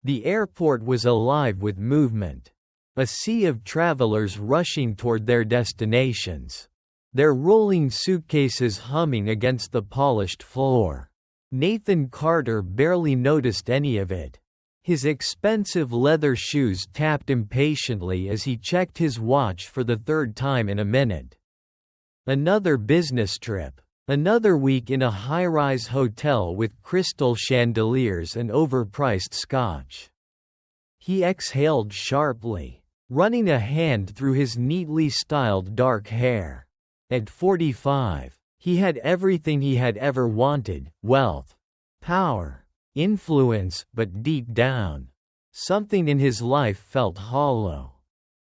The airport was alive with movement. A sea of travelers rushing toward their destinations. Their rolling suitcases humming against the polished floor. Nathan Carter barely noticed any of it. His expensive leather shoes tapped impatiently as he checked his watch for the third time in a minute. Another business trip. Another week in a high-rise hotel with crystal chandeliers and overpriced scotch. He exhaled sharply, running a hand through his neatly styled dark hair. At 45, he had everything he had ever wanted: wealth, power, influence, but deep down, something in his life felt hollow.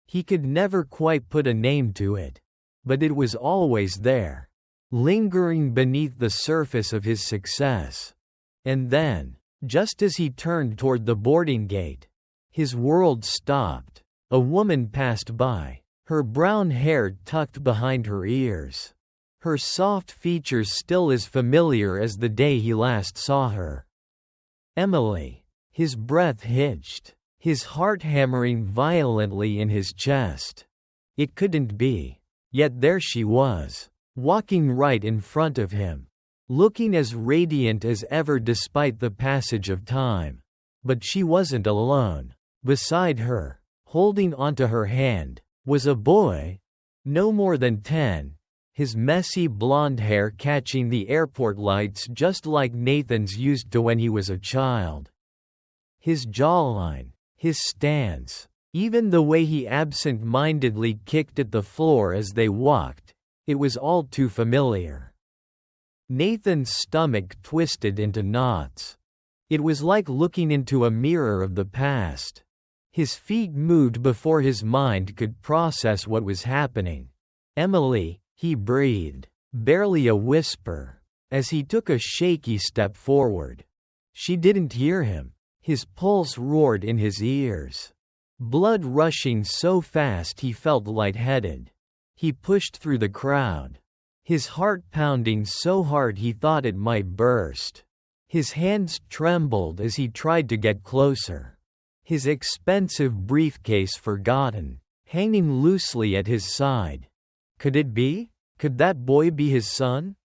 He could never quite put a name to it, but it was always there, lingering beneath the surface of his success. And then, just as he turned toward the boarding gate, his world stopped. A woman passed by, her brown hair tucked behind her ears. Her soft features still as familiar as the day he last saw her. Emily. His breath hitched, his heart hammering violently in his chest. It couldn't be. Yet there she was, walking right in front of him, looking as radiant as ever despite the passage of time. But she wasn't alone. Beside her, holding onto her hand, was a boy, no more than 10, his messy blonde hair catching the airport lights just like Nathan's used to when he was a child. His jawline, his stance, even the way he absent-mindedly kicked at the floor as they walked, it was all too familiar. Nathan's stomach twisted into knots. It was like looking into a mirror of the past. His feet moved before his mind could process what was happening. "Emily," he breathed, barely a whisper, as he took a shaky step forward. She didn't hear him. His pulse roared in his ears. Blood rushing so fast he felt lightheaded. He pushed through the crowd, his heart pounding so hard he thought it might burst. His hands trembled as he tried to get closer. His expensive briefcase forgotten, hanging loosely at his side. Could it be? Could that boy be his son?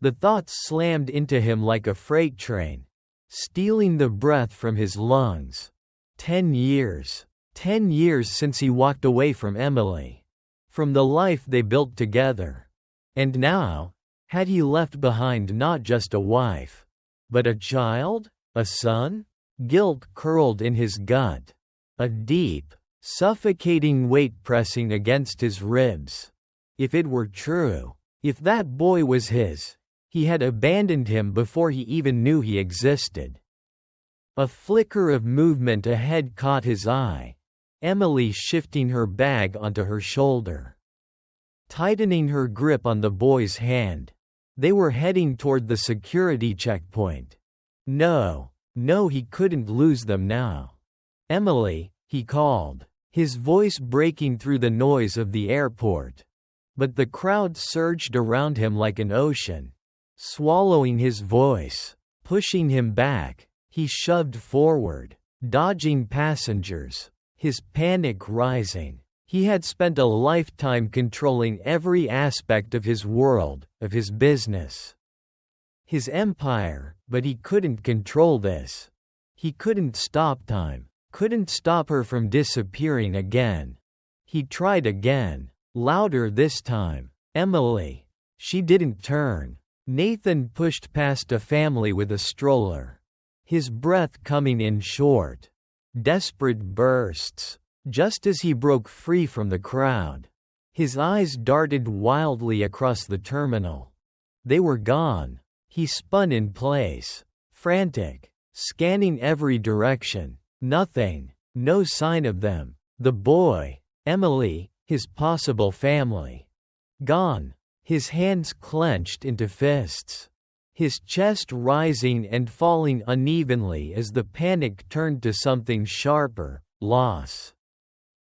The thoughts slammed into him like a freight train, stealing the breath from his lungs. 10 years. 10 years since he walked away from Emily. From the life they built together. And now, had he left behind not just a wife, but a child? A son? Guilt curled in his gut. A deep, suffocating weight pressing against his ribs. If it were true, if that boy was his, he had abandoned him before he even knew he existed. A flicker of movement ahead caught his eye. Emily shifting her bag onto her shoulder, tightening her grip on the boy's hand. They were heading toward the security checkpoint. No, he couldn't lose them now. "Emily," he called, his voice breaking through the noise of the airport. But the crowd surged around him like an ocean, swallowing his voice, pushing him back. He shoved forward, dodging passengers, his panic rising. He had spent a lifetime controlling every aspect of his world, of his business, his empire, but he couldn't control this. He couldn't stop time, couldn't stop her from disappearing again. He tried again, louder this time. "Emily." She didn't turn. Nathan pushed past a family with a stroller, his breath coming in short, desperate bursts. Just as he broke free from the crowd, his eyes darted wildly across the terminal. They were gone. He spun in place, frantic, scanning every direction. Nothing, no sign of them. The boy, Emily, his possible family. Gone. His hands clenched into fists, his chest rising and falling unevenly as the panic turned to something sharper: loss.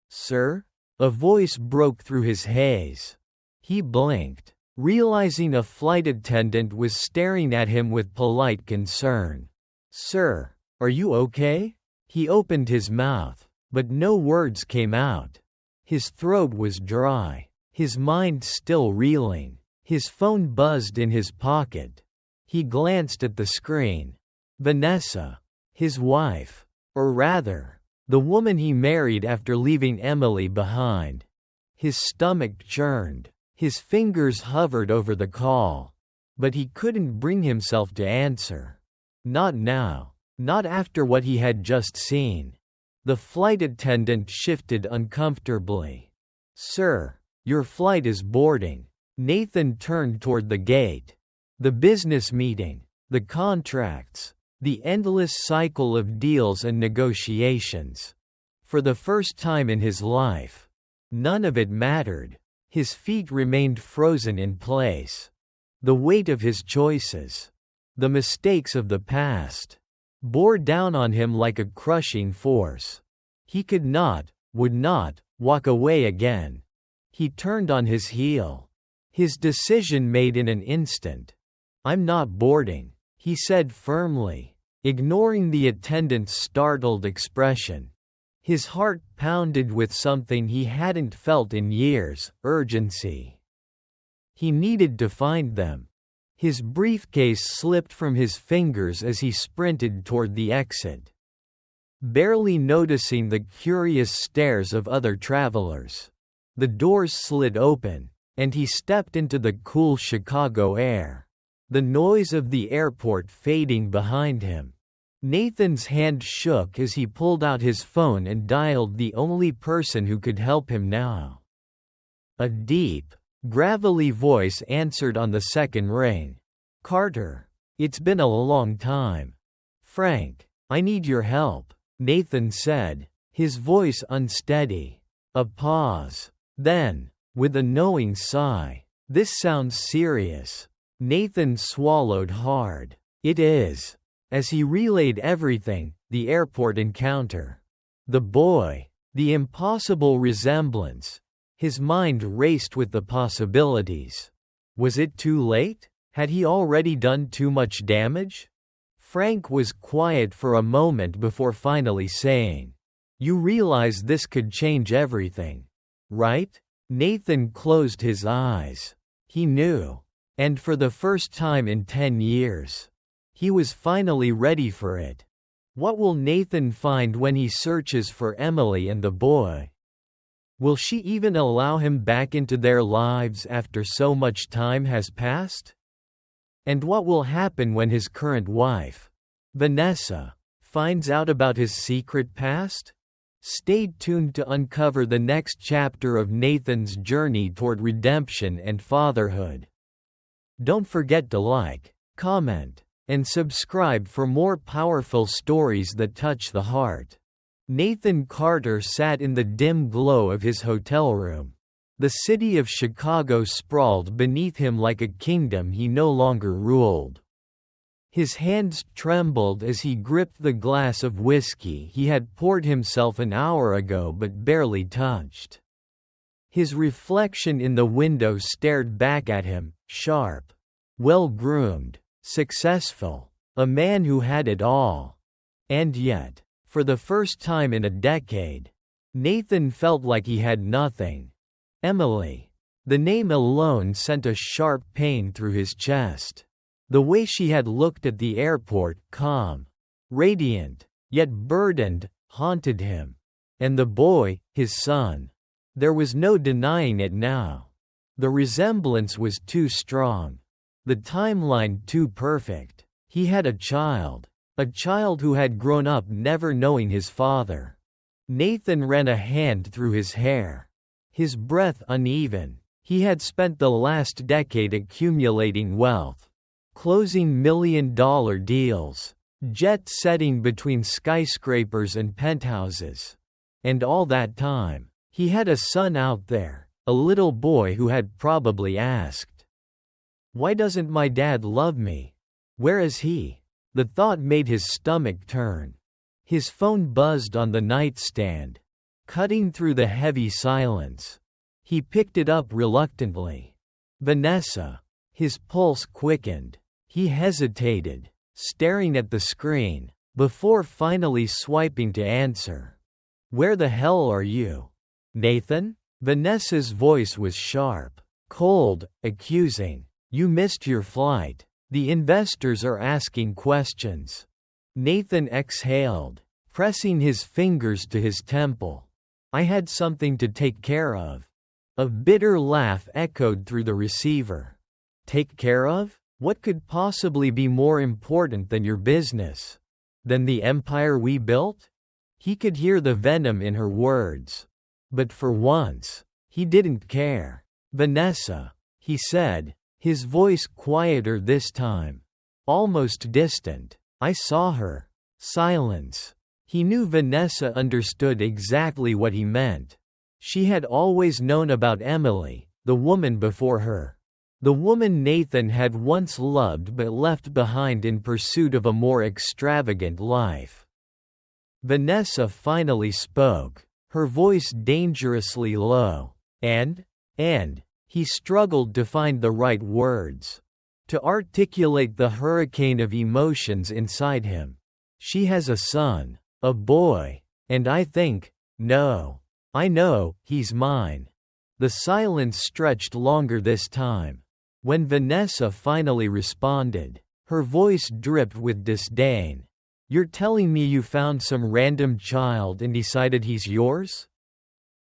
"Sir?" A voice broke through his haze. He blinked, realizing a flight attendant was staring at him with polite concern. "Sir, are you okay?" He opened his mouth, but no words came out. His throat was dry, his mind still reeling. His phone buzzed in his pocket. He glanced at the screen. Vanessa. His wife. Or rather, the woman he married after leaving Emily behind. His stomach churned. His fingers hovered over the call. But he couldn't bring himself to answer. Not now. Not after what he had just seen. The flight attendant shifted uncomfortably. "Sir, your flight is boarding." Nathan turned toward the gate. The business meeting, the contracts, the endless cycle of deals and negotiations. For the first time in his life, none of it mattered. His feet remained frozen in place. The weight of his choices, the mistakes of the past, bore down on him like a crushing force. He could not, would not, walk away again. He turned on his heel. His decision made in an instant. "I'm not boarding," he said firmly, ignoring the attendant's startled expression. His heart pounded with something he hadn't felt in years, urgency. He needed to find them. His briefcase slipped from his fingers as he sprinted toward the exit, barely noticing the curious stares of other travelers. The doors slid open, and he stepped into the cool Chicago air, the noise of the airport fading behind him. Nathan's hand shook as he pulled out his phone and dialed the only person who could help him now. A deep, gravelly voice answered on the second ring. "Carter, it's been a long time." "Frank, I need your help," Nathan said, his voice unsteady. A pause. Then, with a knowing sigh, "This sounds serious." Nathan swallowed hard. "It is." As he relayed everything, the airport encounter, the boy, the impossible resemblance, his mind raced with the possibilities. Was it too late? Had he already done too much damage? Frank was quiet for a moment before finally saying, "You realize this could change everything, right?" Nathan closed his eyes. He knew. And for the first time in 10 years, he was finally ready for it. What will Nathan find when he searches for Emily and the boy? Will she even allow him back into their lives after so much time has passed? And what will happen when his current wife, Vanessa, finds out about his secret past? Stay tuned to uncover the next chapter of Nathan's journey toward redemption and fatherhood. Don't forget to like, comment, and subscribe for more powerful stories that touch the heart. Nathan Carter sat in the dim glow of his hotel room. The city of Chicago sprawled beneath him like a kingdom he no longer ruled. His hands trembled as he gripped the glass of whiskey he had poured himself an hour ago but barely touched. His reflection in the window stared back at him, sharp, well-groomed, successful, a man who had it all. And yet, for the first time in a decade, Nathan felt like he had nothing. Emily. The name alone sent a sharp pain through his chest. The way she had looked at the airport, calm, radiant, yet burdened, haunted him. And the boy, his son. There was no denying it now. The resemblance was too strong. The timeline too perfect. He had a child who had grown up never knowing his father. Nathan ran a hand through his hair. His breath uneven. He had spent the last decade accumulating wealth, closing million-dollar deals, jet-setting between skyscrapers and penthouses. And all that time, he had a son out there, a little boy who had probably asked, "Why doesn't my dad love me? Where is he?" The thought made his stomach turn. His phone buzzed on the nightstand, cutting through the heavy silence. He picked it up reluctantly. Vanessa. His pulse quickened. He hesitated, staring at the screen. before finally swiping to answer. "Where the hell are you, Nathan?" Vanessa's voice was sharp, cold, accusing. "You missed your flight. The investors are asking questions." Nathan exhaled, pressing his fingers to his temple. "I had something to take care of." A bitter laugh echoed through the receiver. "Take care of? What could possibly be more important than your business? Than the empire we built?" He could hear the venom in her words. But for once, he didn't care. "Vanessa," he said, his voice quieter this time. Almost distant. "I saw her." Silence. He knew Vanessa understood exactly what he meant. She had always known about Emily, the woman before her. The woman Nathan had once loved but left behind in pursuit of a more extravagant life. Vanessa finally spoke, her voice dangerously low. And he struggled to find the right words to articulate the hurricane of emotions inside him. "She has a son, a boy, and I think, no. I know, he's mine." The silence stretched longer this time. When Vanessa finally responded, her voice dripped with disdain. "You're telling me you found some random child and decided he's yours?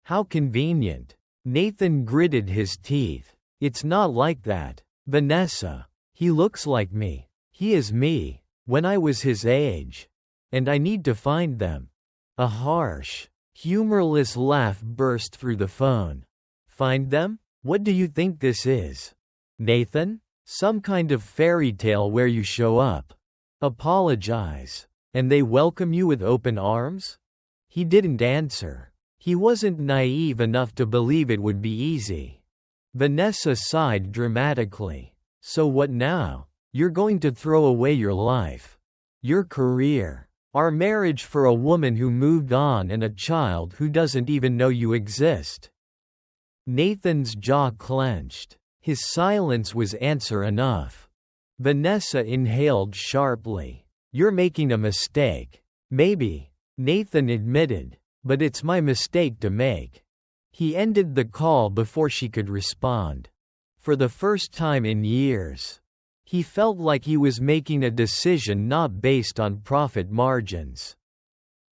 How convenient." Nathan gritted his teeth. "It's not like that, Vanessa. He looks like me. He is me, when I was his age. And I need to find them." A harsh, humorless laugh burst through the phone. "Find them? What do you think this is, Nathan? Some kind of fairy tale where you show up, apologize, and they welcome you with open arms?" He didn't answer. He wasn't naive enough to believe it would be easy. Vanessa sighed dramatically. "So what now? You're going to throw away your life, your career, our marriage for a woman who moved on and a child who doesn't even know you exist?" Nathan's jaw clenched. His silence was answer enough. Vanessa inhaled sharply. "You're making a mistake." "Maybe," Nathan admitted, "but it's my mistake to make." He ended the call before she could respond. For the first time in years, he felt like he was making a decision not based on profit margins,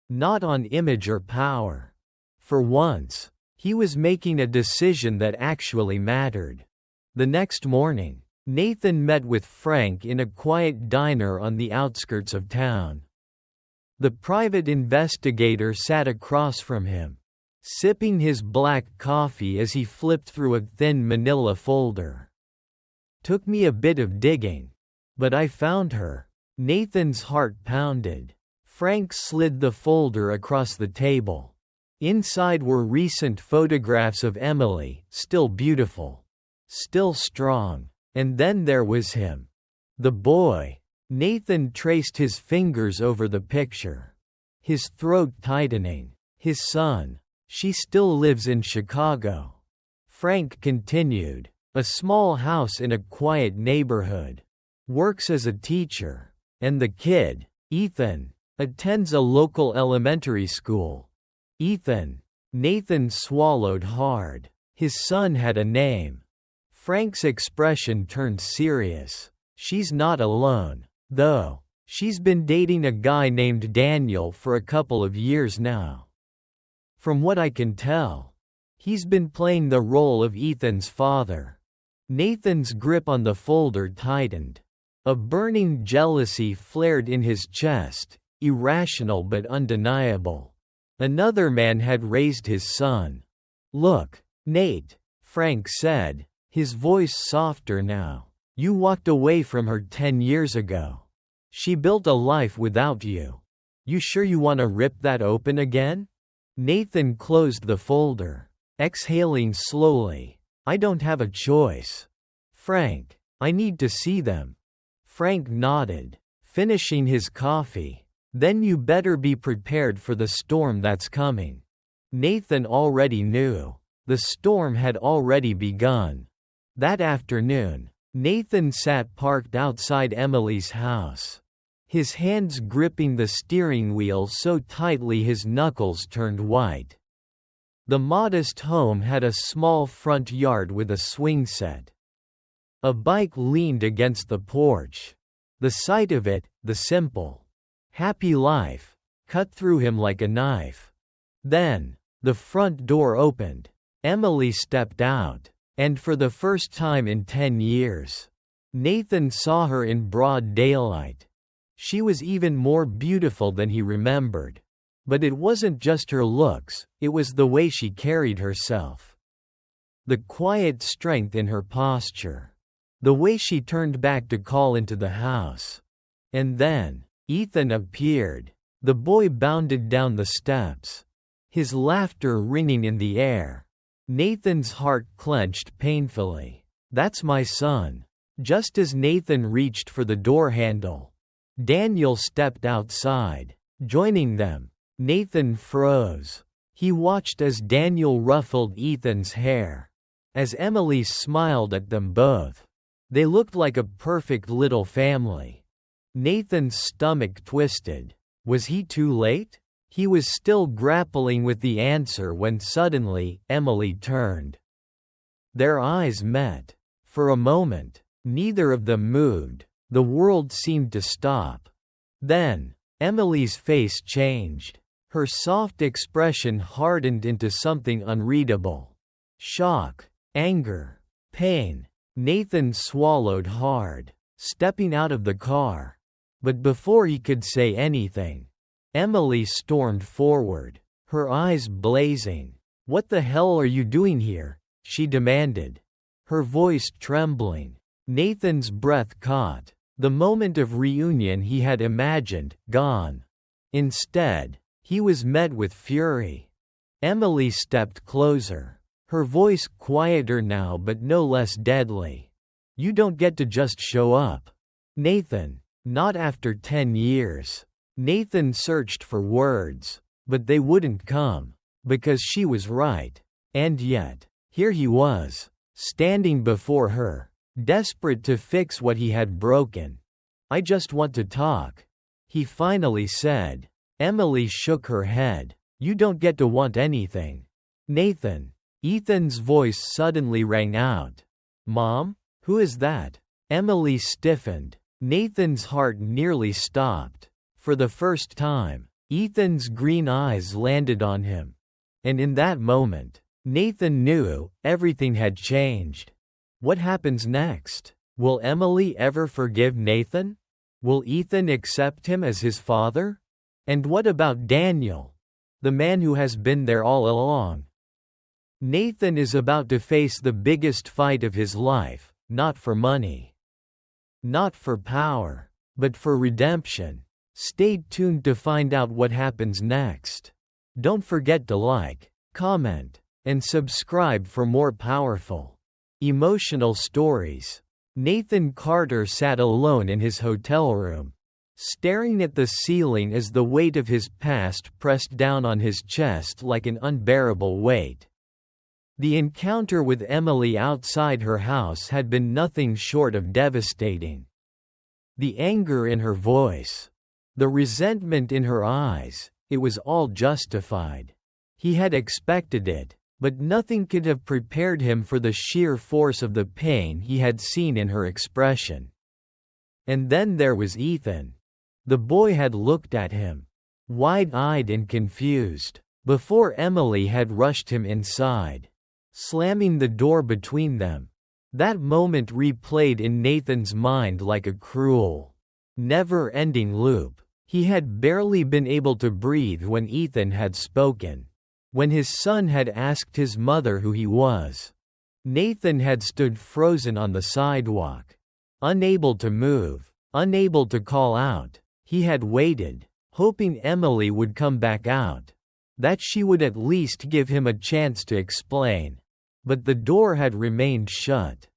not on image or power. For once, he was making a decision that actually mattered. The next morning, Nathan met with Frank in a quiet diner on the outskirts of town. The private investigator sat across from him, sipping his black coffee as he flipped through a thin manila folder. "Took me a bit of digging. But I found her." Nathan's heart pounded. Frank slid the folder across the table. Inside were recent photographs of Emily, still beautiful, still strong. And then there was him. The boy. Nathan traced his fingers over the picture, his throat tightening. His son. "She still lives in Chicago," Frank continued. "A small house in a quiet neighborhood. Works as a teacher. And the kid, Ethan, attends a local elementary school." Ethan. Nathan swallowed hard. His son had a name. Frank's expression turned serious. "She's not alone, though. She's been dating a guy named Daniel for a couple of years now. From what I can tell, he's been playing the role of Ethan's father." Nathan's grip on the folder tightened. A burning jealousy flared in his chest, irrational but undeniable. Another man had raised his son. "Look, Nate," Frank said, his voice softer now. "You walked away from her 10 years ago. She built a life without you. You sure you want to rip that open again?" Nathan closed the folder, exhaling slowly. "I don't have a choice, Frank. I need to see them." Frank nodded, finishing his coffee. "Then you better be prepared for the storm that's coming." Nathan already knew. The storm had already begun. That afternoon, Nathan sat parked outside Emily's house. his hands gripping the steering wheel so tightly his knuckles turned white. The modest home had a small front yard with a swing set. A bike leaned against the porch. The sight of it, the simple, happy life, cut through him like a knife. Then, the front door opened. Emily stepped out. And for the first time in 10 years, Nathan saw her in broad daylight. She was even more beautiful than he remembered. But it wasn't just her looks, it was the way she carried herself. The quiet strength in her posture. The way she turned back to call into the house. And then, Ethan appeared. The boy bounded down the steps, his laughter ringing in the air. Nathan's heart clenched painfully. "That's my son." Just as Nathan reached for the door handle, Daniel stepped outside, joining them. Nathan froze. He watched as Daniel ruffled Ethan's hair, as Emily smiled at them both. They looked like a perfect little family. Nathan's stomach twisted. Was he too late? He was still grappling with the answer when suddenly, Emily turned. Their eyes met. For a moment, neither of them moved. The world seemed to stop. Then, Emily's face changed. Her soft expression hardened into something unreadable. Shock, anger, pain. Nathan swallowed hard, stepping out of the car. But before he could say anything, Emily stormed forward, her eyes blazing. "What the hell are you doing here?" she demanded, her voice trembling. Nathan's breath caught. The moment of reunion he had imagined, gone. Instead, he was met with fury. Emily stepped closer, her voice quieter now but no less deadly. "You don't get to just show up, Nathan. Not after 10 years. Nathan searched for words, but they wouldn't come, because she was right. And yet, here he was, standing before her, desperate to fix what he had broken. "I just want to talk," he finally said. Emily shook her head. "You don't get to want anything, Nathan." Ethan's voice suddenly rang out. "Mom? Who is that?" Emily stiffened. Nathan's heart nearly stopped. For the first time, Ethan's green eyes landed on him. And in that moment, Nathan knew everything had changed. What happens next? Will Emily ever forgive Nathan? Will Ethan accept him as his father? And what about Daniel, the man who has been there all along? Nathan is about to face the biggest fight of his life, not for money, not for power, but for redemption. Stay tuned to find out what happens next. Don't forget to like, comment, and subscribe for more powerful, emotional stories. Nathan Carter sat alone in his hotel room, staring at the ceiling as the weight of his past pressed down on his chest like an unbearable weight. The encounter with Emily outside her house had been nothing short of devastating. The anger in her voice, the resentment in her eyes, it was all justified. He had expected it, but nothing could have prepared him for the sheer force of the pain he had seen in her expression. And then there was Ethan. The boy had looked at him, wide-eyed and confused, before Emily had rushed him inside, slamming the door between them. That moment replayed in Nathan's mind like a cruel, never-ending loop. He had barely been able to breathe when Ethan had spoken. When his son had asked his mother who he was, Nathan had stood frozen on the sidewalk, unable to move, unable to call out. He had waited, hoping Emily would come back out, that she would at least give him a chance to explain. But the door had remained shut.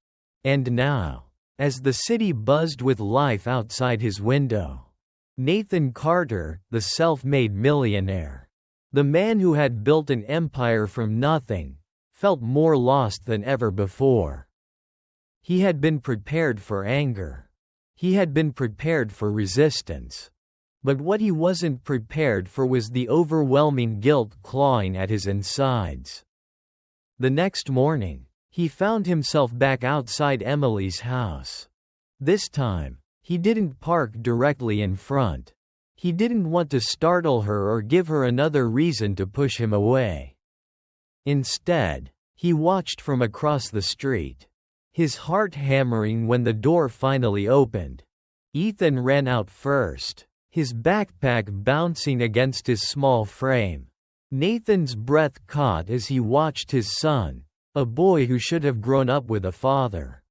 And now, as the city buzzed with life outside his window, Nathan Carter, the self-made millionaire, the man who had built an empire from nothing, felt more lost than ever before. He had been prepared for anger. He had been prepared for resistance. But what he wasn't prepared for was the overwhelming guilt clawing at his insides. The next morning, he found himself back outside Emily's house. This time, he didn't park directly in front. He didn't want to startle her or give her another reason to push him away. Instead, he watched from across the street, his heart hammering when the door finally opened. Ethan ran out first, his backpack bouncing against his small frame. Nathan's breath caught as he watched his son, a boy who should have grown up with a father,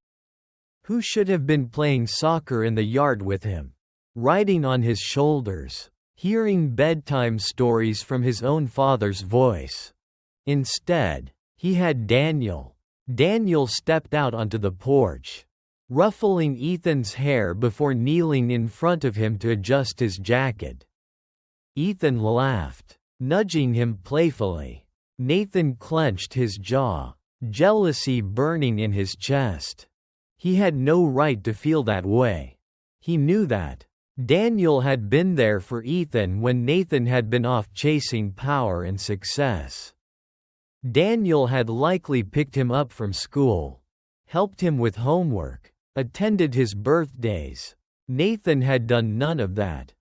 who should have been playing soccer in the yard with him, riding on his shoulders, hearing bedtime stories from his own father's voice. Instead, he had Daniel. Daniel stepped out onto the porch, ruffling Ethan's hair before kneeling in front of him to adjust his jacket. Ethan laughed, nudging him playfully. Nathan clenched his jaw, jealousy burning in his chest. He had no right to feel that way. He knew that. Daniel had been there for Ethan when Nathan had been off chasing power and success. Daniel had likely picked him up from school, helped him with homework, attended his birthdays. Nathan had done none of that.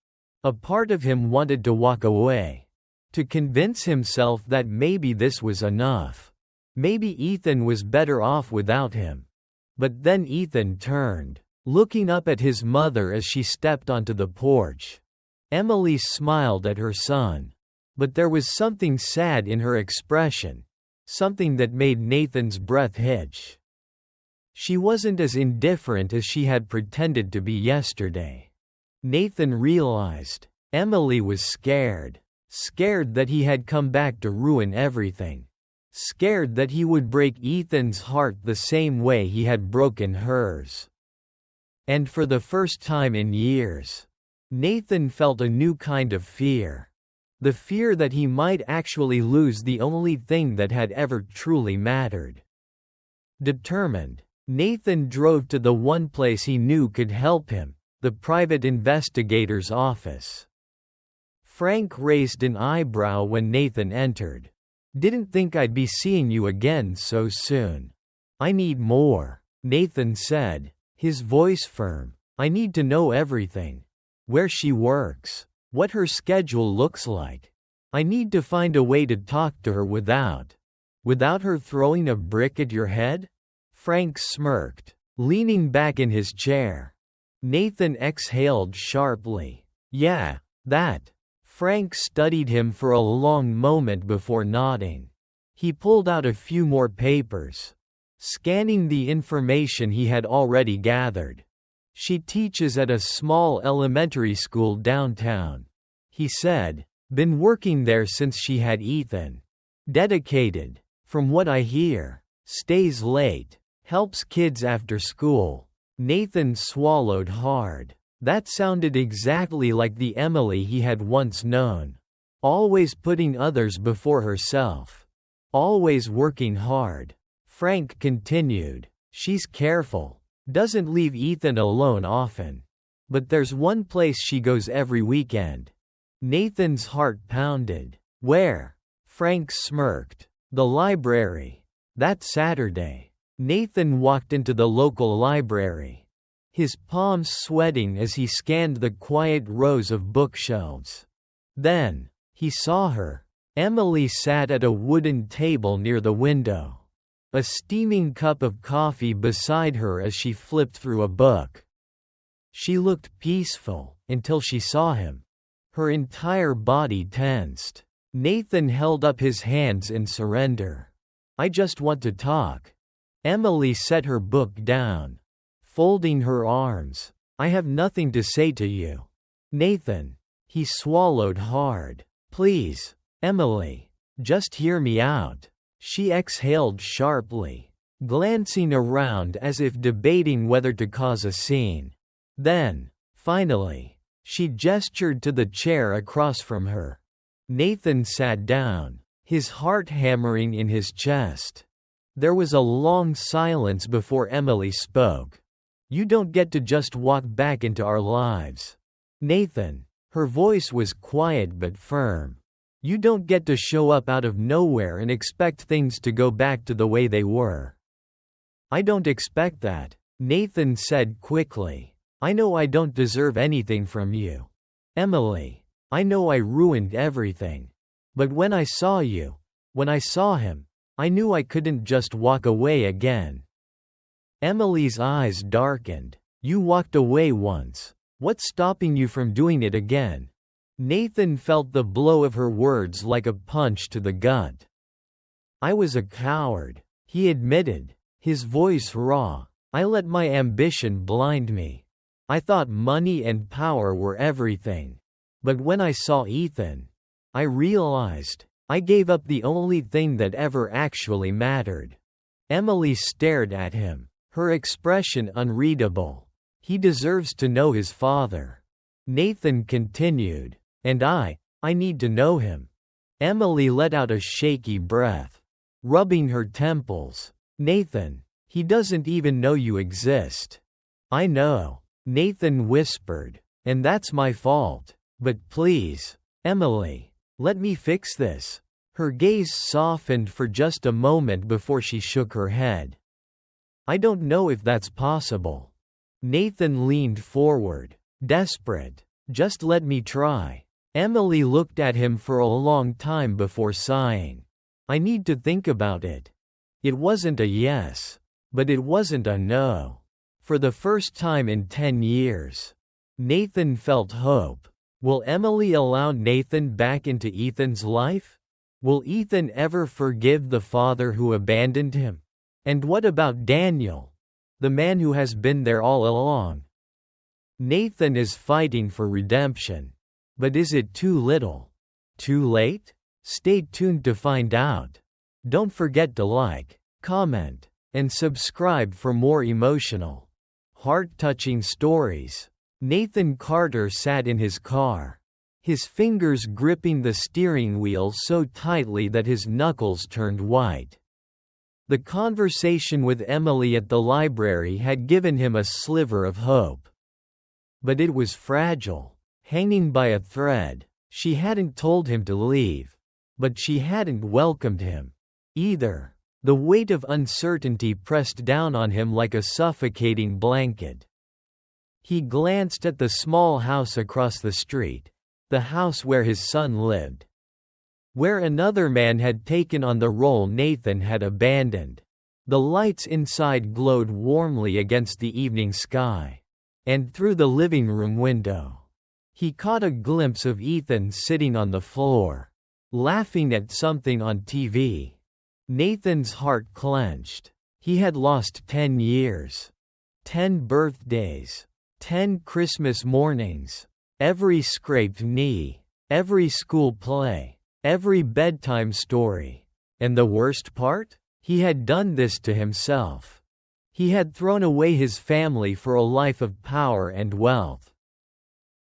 A part of him wanted to walk away, to convince himself that maybe this was enough. Maybe Ethan was better off without him. But then Ethan turned, looking up at his mother as she stepped onto the porch. Emily smiled at her son, but there was something sad in her expression, something that made Nathan's breath hitch. She wasn't as indifferent as she had pretended to be yesterday. Nathan realized Emily was scared. Scared that he had come back to ruin everything. Scared that he would break Ethan's heart the same way he had broken hers. And for the first time in years, Nathan felt a new kind of fear. The fear that he might actually lose the only thing that had ever truly mattered. Determined, Nathan drove to the one place he knew could help him, the private investigator's office. Frank raised an eyebrow when Nathan entered. "Didn't think I'd be seeing you again so soon." "I need more," Nathan said, his voice firm. "I need to know everything. Where she works, what her schedule looks like. I need to find a way to talk to her without her throwing a brick at your head?" Frank smirked, leaning back in his chair. Nathan exhaled sharply. "Yeah, that." Frank studied him for a long moment before nodding. He pulled out a few more papers, scanning the information he had already gathered. "She teaches at a small elementary school downtown," he said. "Been working there since she had Ethan. Dedicated, from what I hear. Stays late, helps kids after school." Nathan swallowed hard. That sounded exactly like the Emily he had once known. Always putting others before herself. Always working hard. Frank continued. "She's careful. Doesn't leave Ethan alone often. But there's one place she goes every weekend." Nathan's heart pounded. "Where?" Frank smirked. "The library. That Saturday." Nathan walked into the local library, his palms sweating as he scanned the quiet rows of bookshelves. Then, he saw her. Emily sat at a wooden table near the window, a steaming cup of coffee beside her as she flipped through a book. She looked peaceful, until she saw him. Her entire body tensed. Nathan held up his hands in surrender. "I just want to talk." Emily set her book down, folding her arms. "I have nothing to say to you." "Nathan." He swallowed hard. "Please, Emily. Just hear me out." She exhaled sharply, glancing around as if debating whether to cause a scene. Then, finally, she gestured to the chair across from her. Nathan sat down, his heart hammering in his chest. There was a long silence before Emily spoke. "You don't get to just walk back into our lives." Nathan. Her voice was quiet but firm. You don't get to show up out of nowhere and expect things to go back to the way they were. I don't expect that, Nathan said quickly. I know I don't deserve anything from you, Emily. I know I ruined everything. But when I saw him, I knew I couldn't just walk away again. Emily's eyes darkened. You walked away once. What's stopping you from doing it again? Nathan felt the blow of her words like a punch to the gut. I was a coward, he admitted, his voice raw. I let my ambition blind me. I thought money and power were everything. But when I saw Ethan, I realized I gave up the only thing that ever actually mattered. Emily stared at him, her expression unreadable. He deserves to know his father. Nathan continued. And I need to know him. Emily let out a shaky breath, rubbing her temples. Nathan, he doesn't even know you exist. I know, Nathan whispered, and that's my fault. But please, Emily, let me fix this. Her gaze softened for just a moment before she shook her head. I don't know if that's possible. Nathan leaned forward, desperate. Just let me try. Emily looked at him for a long time before sighing. I need to think about it. It wasn't a yes, but it wasn't a no. For the first time in 10 years, Nathan felt hope. Will Emily allow Nathan back into Ethan's life? Will Ethan ever forgive the father who abandoned him? And what about Daniel, the man who has been there all along? Nathan is fighting for redemption. But is it too little? Too late? Stay tuned to find out. Don't forget to like, comment, and subscribe for more emotional, heart-touching stories. Nathan Carter sat in his car, his fingers gripping the steering wheel so tightly that his knuckles turned white. The conversation with Emily at the library had given him a sliver of hope. But it was fragile. Hanging by a thread. She hadn't told him to leave. But she hadn't welcomed him either. The weight of uncertainty pressed down on him like a suffocating blanket. He glanced at the small house across the street, the house where his son lived, where another man had taken on the role Nathan had abandoned. The lights inside glowed warmly against the evening sky. And through the living room window, he caught a glimpse of Ethan sitting on the floor, laughing at something on TV. Nathan's heart clenched. He had lost 10 years. 10 birthdays. 10 Christmas mornings. Every scraped knee. Every school play. Every bedtime story. And the worst part? He had done this to himself. He had thrown away his family for a life of power and wealth.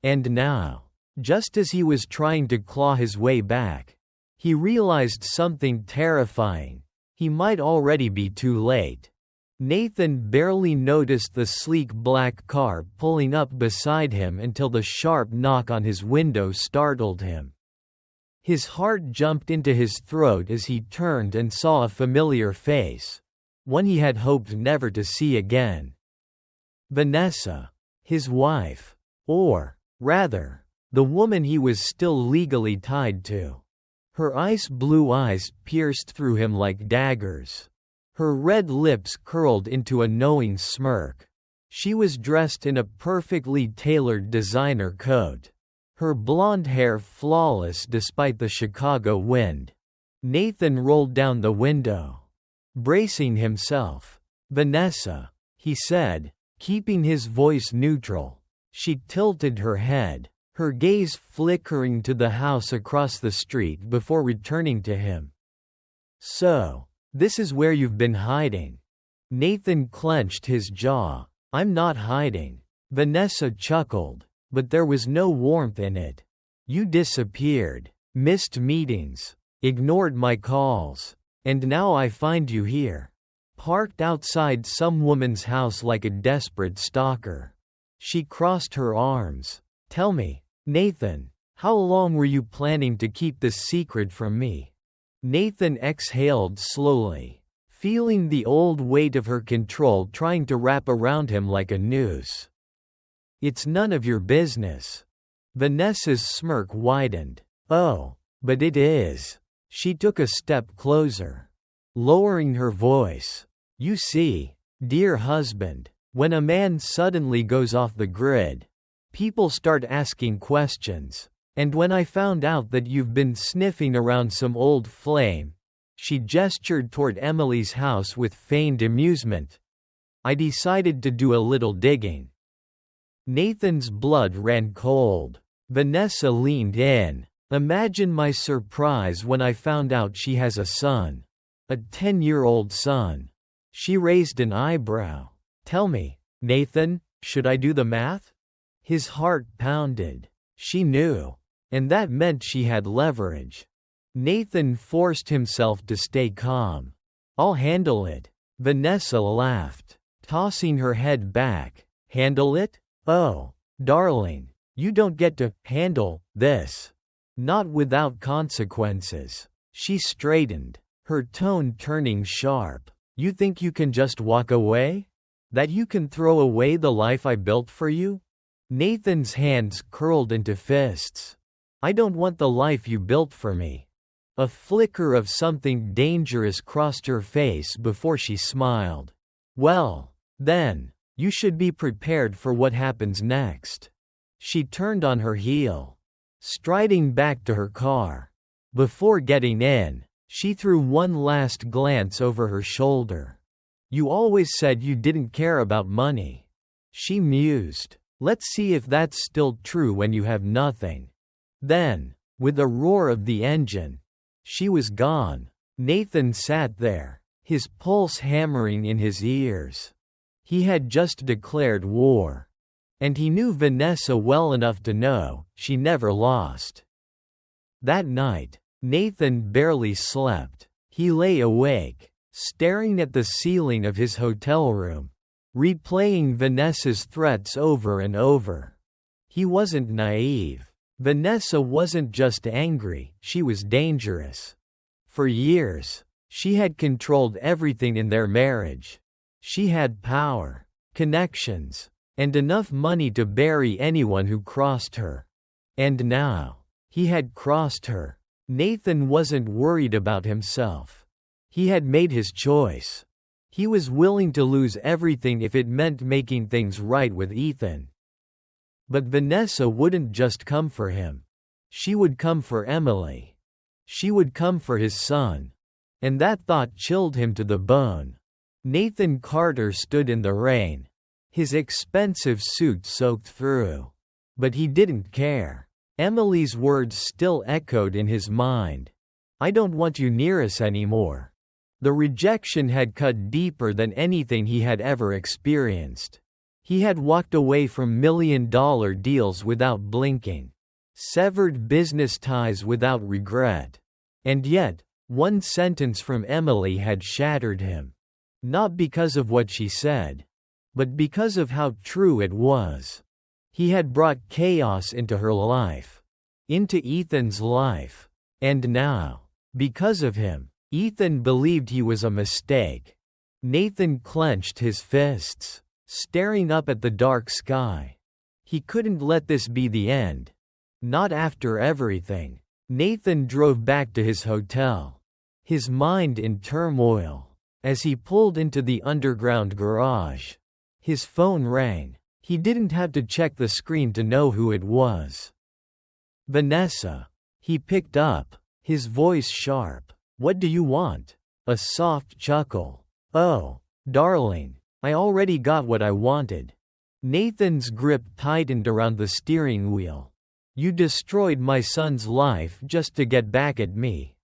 And now, just as he was trying to claw his way back, he realized something terrifying. He might already be too late. Nathan barely noticed the sleek black car pulling up beside him until the sharp knock on his window startled him. His heart jumped into his throat as he turned and saw a familiar face, one he had hoped never to see again. Vanessa, his wife, or rather, the woman he was still legally tied to. Her ice blue eyes pierced through him like daggers. Her red lips curled into a knowing smirk. She was dressed in a perfectly tailored designer coat, her blonde hair flawless despite the Chicago wind. Nathan rolled down the window, bracing himself. "Vanessa," he said, keeping his voice neutral. She tilted her head, her gaze flickering to the house across the street before returning to him. "So, this is where you've been hiding?" Nathan clenched his jaw. "I'm not hiding." Vanessa chuckled, but there was no warmth in it. "You disappeared, missed meetings, ignored my calls, and now I find you here, parked outside some woman's house like a desperate stalker." She crossed her arms. "Tell me, Nathan, how long were you planning to keep this secret from me? Nathan exhaled slowly, feeling the old weight of her control trying to wrap around him like a noose. It's none of your business. Vanessa's smirk widened. Oh, but it is. She took a step closer, lowering her voice. You see, dear husband, when a man suddenly goes off the grid, people start asking questions. And when I found out that you've been sniffing around some old flame, she gestured toward Emily's house with feigned amusement, I decided to do a little digging. Nathan's blood ran cold. Vanessa leaned in. Imagine my surprise when I found out she has a son. A 10-year-old son. She raised an eyebrow. Tell me, Nathan, should I do the math? His heart pounded. She knew. And that meant she had leverage. Nathan forced himself to stay calm. I'll handle it. Vanessa laughed, tossing her head back. Handle it? Oh, darling, you don't get to handle this. Not without consequences. She straightened, her tone turning sharp. You think you can just walk away? That you can throw away the life I built for you? Nathan's hands curled into fists. I don't want the life you built for me. A flicker of something dangerous crossed her face before she smiled. Well, then, you should be prepared for what happens next. She turned on her heel, striding back to her car. Before getting in, she threw one last glance over her shoulder. You always said you didn't care about money. She mused. Let's see if that's still true when you have nothing. Then, with a roar of the engine, she was gone. Nathan sat there, his pulse hammering in his ears. He had just declared war. And he knew Vanessa well enough to know she never lost. That night, Nathan barely slept. He lay awake, staring at the ceiling of his hotel room, replaying Vanessa's threats over and over. He wasn't naive. Vanessa wasn't just angry, she was dangerous. For years, she had controlled everything in their marriage. She had power, connections, and enough money to bury anyone who crossed her. And now, he had crossed her. Nathan wasn't worried about himself. He had made his choice. He was willing to lose everything if it meant making things right with Ethan. But Vanessa wouldn't just come for him. She would come for Emily. She would come for his son. And that thought chilled him to the bone. Nathan Carter stood in the rain, his expensive suit soaked through. But he didn't care. Emily's words still echoed in his mind. I don't want you near us anymore. The rejection had cut deeper than anything he had ever experienced. He had walked away from million-dollar deals without blinking, severed business ties without regret. And yet, one sentence from Emily had shattered him. Not because of what she said, but because of how true it was. He had brought chaos into her life, into Ethan's life. And now, because of him, Ethan believed he was a mistake. Nathan clenched his fists, staring up at the dark sky. He couldn't let this be the end. Not after everything. Nathan drove back to his hotel, his mind in turmoil. As he pulled into the underground garage, his phone rang. He didn't have to check the screen to know who it was. Vanessa. He picked up, his voice sharp. What do you want? A soft chuckle. Oh, darling, I already got what I wanted. Nathan's grip tightened around the steering wheel. You destroyed my son's life just to get back at me.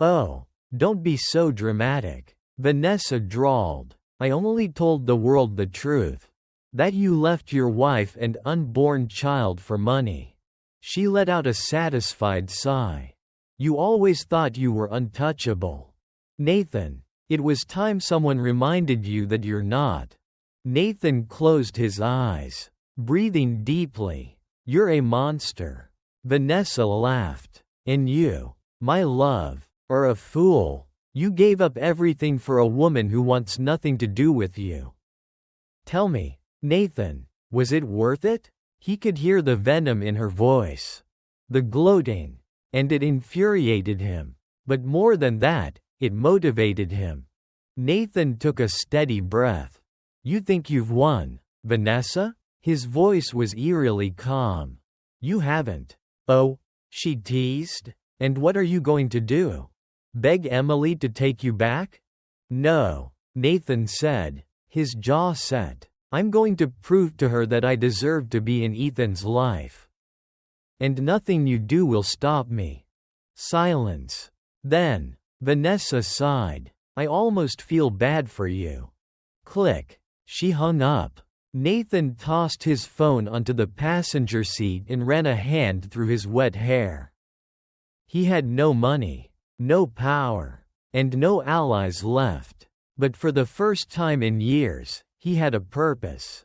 Oh, don't be so dramatic. Vanessa drawled. I only told the world the truth. That you left your wife and unborn child for money. She let out a satisfied sigh. You always thought you were untouchable. Nathan, it was time someone reminded you that you're not. Nathan closed his eyes, breathing deeply. You're a monster." Vanessa laughed. "And you, my love, are a fool. You gave up everything for a woman who wants nothing to do with you. Tell me, Nathan, was it worth it?" He could hear the venom in her voice, the gloating, and it infuriated him. But more than that, it motivated him. Nathan took a steady breath. "You think you've won, Vanessa?" His voice was eerily calm. "You haven't." "Oh," she teased. "And what are you going to do? Beg Emily to take you back?" "No," Nathan said, his jaw set. "I'm going to prove to her that I deserve to be in Ethan's life. And nothing you do will stop me." Silence. Then, Vanessa sighed. "I almost feel bad for you." Click. She hung up. Nathan tossed his phone onto the passenger seat and ran a hand through his wet hair. He had no money, no power, and no allies left. But for the first time in years, he had a purpose.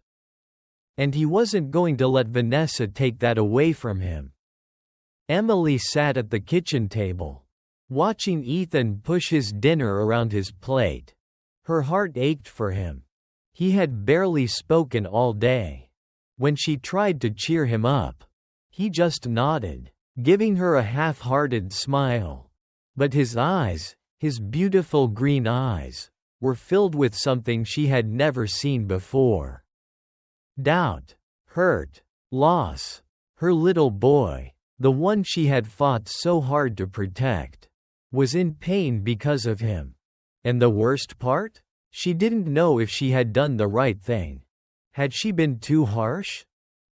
And he wasn't going to let Vanessa take that away from him. Emily sat at the kitchen table, watching Ethan push his dinner around his plate. Her heart ached for him. He had barely spoken all day. When she tried to cheer him up, he just nodded, giving her a half-hearted smile. But his eyes, his beautiful green eyes, were filled with something she had never seen before. Doubt, hurt, loss. Her little boy, the one she had fought so hard to protect, was in pain because of him. And the worst part? She didn't know if she had done the right thing. Had she been too harsh?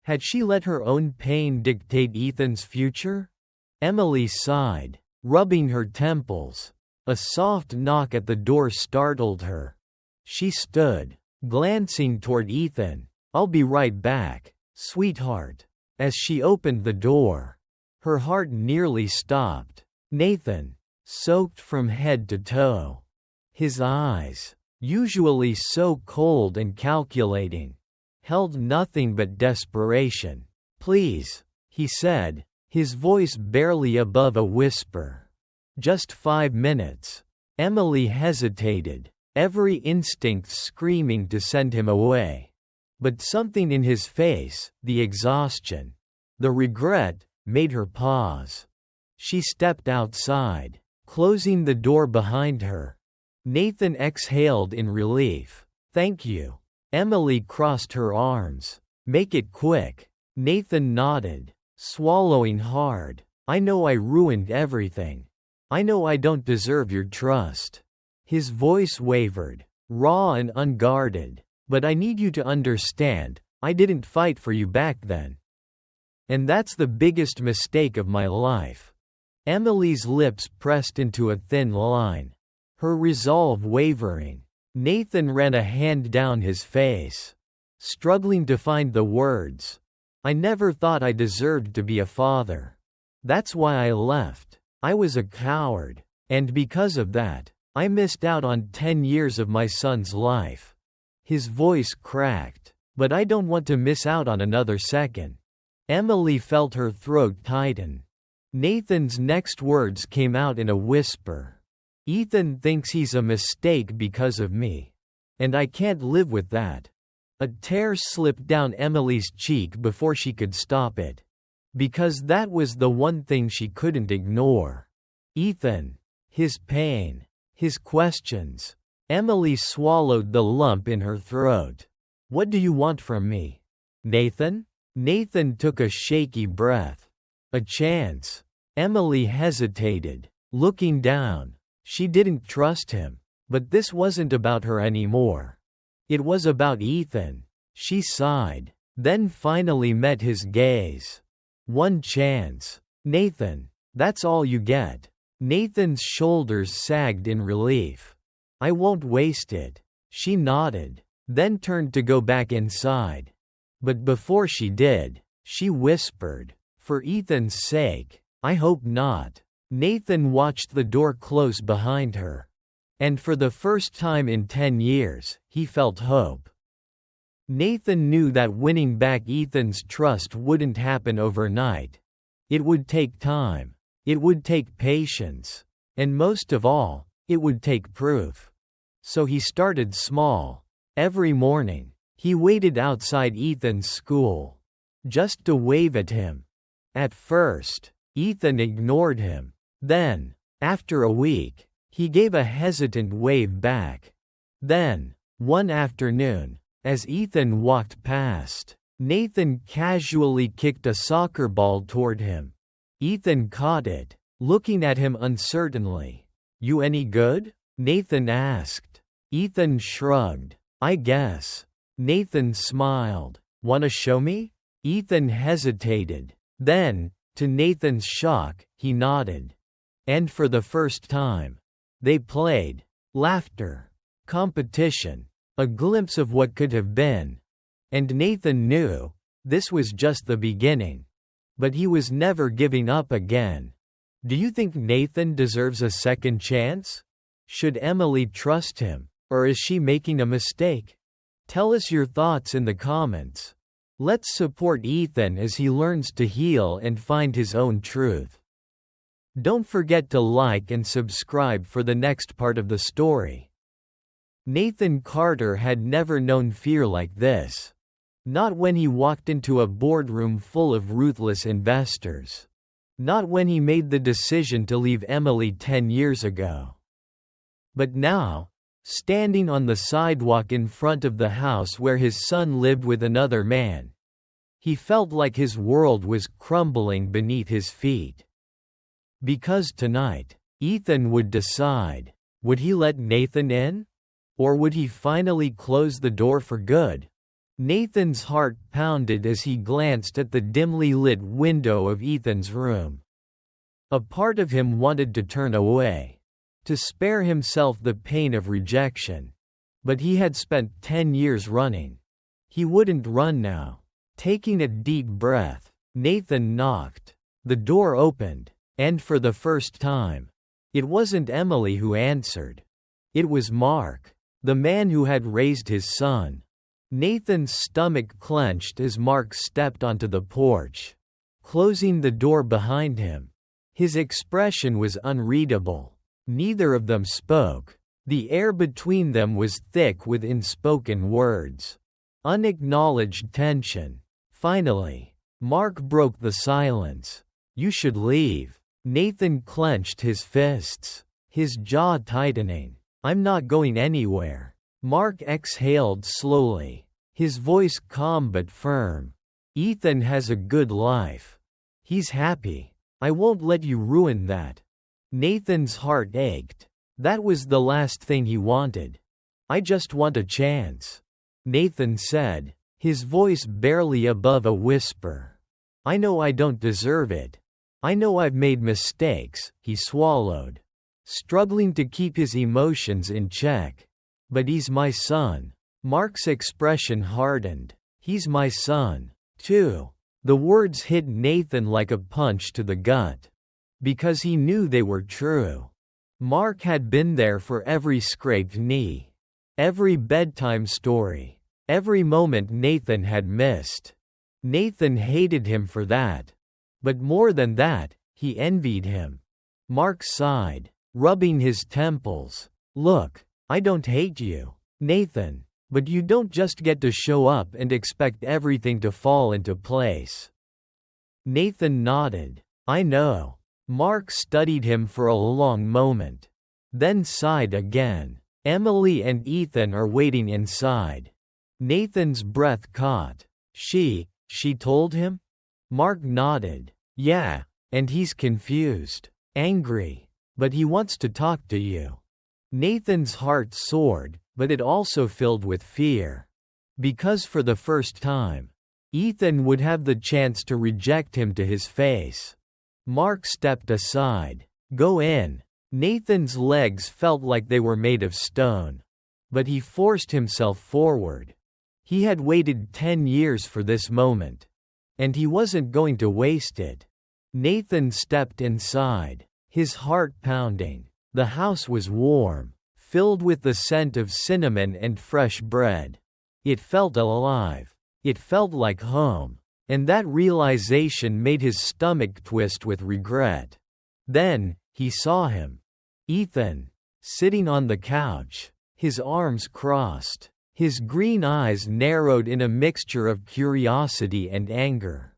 Had she let her own pain dictate Ethan's future? Emily sighed, rubbing her temples. A soft knock at the door startled her. She stood, glancing toward Ethan. "I'll be right back, sweetheart." As she opened the door, her heart nearly stopped. Nathan, soaked from head to toe. His eyes, usually so cold and calculating, held nothing but desperation. "Please," he said, his voice barely above a whisper. "Just 5 minutes." Emily hesitated, every instinct screaming to send him away. But something in his face, the exhaustion, the regret, made her pause. She stepped outside, closing the door behind her. Nathan exhaled in relief. "Thank you." Emily crossed her arms. "Make it quick." Nathan nodded, swallowing hard. "I know I ruined everything. I know I don't deserve your trust." His voice wavered, raw and unguarded. "But I need you to understand, I didn't fight for you back then. And that's the biggest mistake of my life." Emily's lips pressed into a thin line, her resolve wavering. Nathan ran a hand down his face, struggling to find the words. "I never thought I deserved to be a father. That's why I left. I was a coward. And because of that, I missed out on 10 years of my son's life." His voice cracked. "But I don't want to miss out on another second." Emily felt her throat tighten. Nathan's next words came out in a whisper. "Ethan thinks he's a mistake because of me. And I can't live with that." A tear slipped down Emily's cheek before she could stop it. Because that was the one thing she couldn't ignore. Ethan. His pain. His questions. Emily swallowed the lump in her throat. "What do you want from me, Nathan?" Nathan took a shaky breath. "A chance." Emily hesitated, looking down. She didn't trust him. But this wasn't about her anymore. It was about Ethan. She sighed, then finally met his gaze. "One chance, Nathan. That's all you get." Nathan's shoulders sagged in relief. "I won't waste it." She nodded, then turned to go back inside. But before she did, she whispered, "For Ethan's sake, I hope not." Nathan watched the door close behind her. And for the first time in 10 years, he felt hope. Nathan knew that winning back Ethan's trust wouldn't happen overnight. It would take time. It would take patience. And most of all, it would take proof. So he started small. Every morning, he waited outside Ethan's school, just to wave at him. At first, Ethan ignored him. Then, after a week, he gave a hesitant wave back. Then, one afternoon, as Ethan walked past, Nathan casually kicked a soccer ball toward him. Ethan caught it, looking at him uncertainly. "You any good?" Nathan asked. Ethan shrugged. "I guess." Nathan smiled. "Wanna show me?" Ethan hesitated. Then, to Nathan's shock, he nodded. And for the first time, they played. Laughter. Competition. A glimpse of what could have been. And Nathan knew, this was just the beginning. But he was never giving up again. Do you think Nathan deserves a second chance? Should Emily trust him, or is she making a mistake? Tell us your thoughts in the comments. Let's support Ethan as he learns to heal and find his own truth. Don't forget to like and subscribe for the next part of the story. Nathan Carter had never known fear like this. Not when he walked into a boardroom full of ruthless investors. Not when he made the decision to leave Emily 10 years ago. But now, standing on the sidewalk in front of the house where his son lived with another man, he felt like his world was crumbling beneath his feet. Because tonight, Ethan would decide, would he let Nathan in? Or would he finally close the door for good? Nathan's heart pounded as he glanced at the dimly lit window of Ethan's room. A part of him wanted to turn away, to spare himself the pain of rejection. But he had spent 10 years running. He wouldn't run now. Taking a deep breath, Nathan knocked. The door opened, and for the first time, it wasn't Emily who answered. It was Mark, the man who had raised his son. Nathan's stomach clenched as Mark stepped onto the porch, closing the door behind him. His expression was unreadable. Neither of them spoke. The air between them was thick with unspoken words. Unacknowledged tension. Finally, Mark broke the silence. "You should leave." Nathan clenched his fists, his jaw tightening. "I'm not going anywhere." Mark exhaled slowly, his voice calm but firm. "Ethan has a good life. He's happy. I won't let you ruin that." Nathan's heart ached. That was the last thing he wanted. "I just want a chance," Nathan said, his voice barely above a whisper. "I know I don't deserve it. I know I've made mistakes." He swallowed, struggling to keep his emotions in check. "But he's my son." Mark's expression hardened. "He's my son, too." The words hit Nathan like a punch to the gut. Because he knew they were true. Mark had been there for every scraped knee. Every bedtime story. Every moment Nathan had missed. Nathan hated him for that. But more than that, he envied him. Mark sighed, rubbing his temples. "Look, I don't hate you, Nathan, but you don't just get to show up and expect everything to fall into place." Nathan nodded. "I know." Mark studied him for a long moment. Then sighed again. "Emily and Ethan are waiting inside." Nathan's breath caught. She told him?" Mark nodded. "Yeah, and he's confused. Angry. But he wants to talk to you." Nathan's heart soared, but it also filled with fear. Because for the first time, Ethan would have the chance to reject him to his face. Mark stepped aside. "Go in." Nathan's legs felt like they were made of stone. But he forced himself forward. He had waited 10 years for this moment. And he wasn't going to waste it. Nathan stepped inside, his heart pounding. The house was warm, filled with the scent of cinnamon and fresh bread. It felt alive. It felt like home. And that realization made his stomach twist with regret. Then, he saw him. Ethan. Sitting on the couch. His arms crossed. His green eyes narrowed in a mixture of curiosity and anger.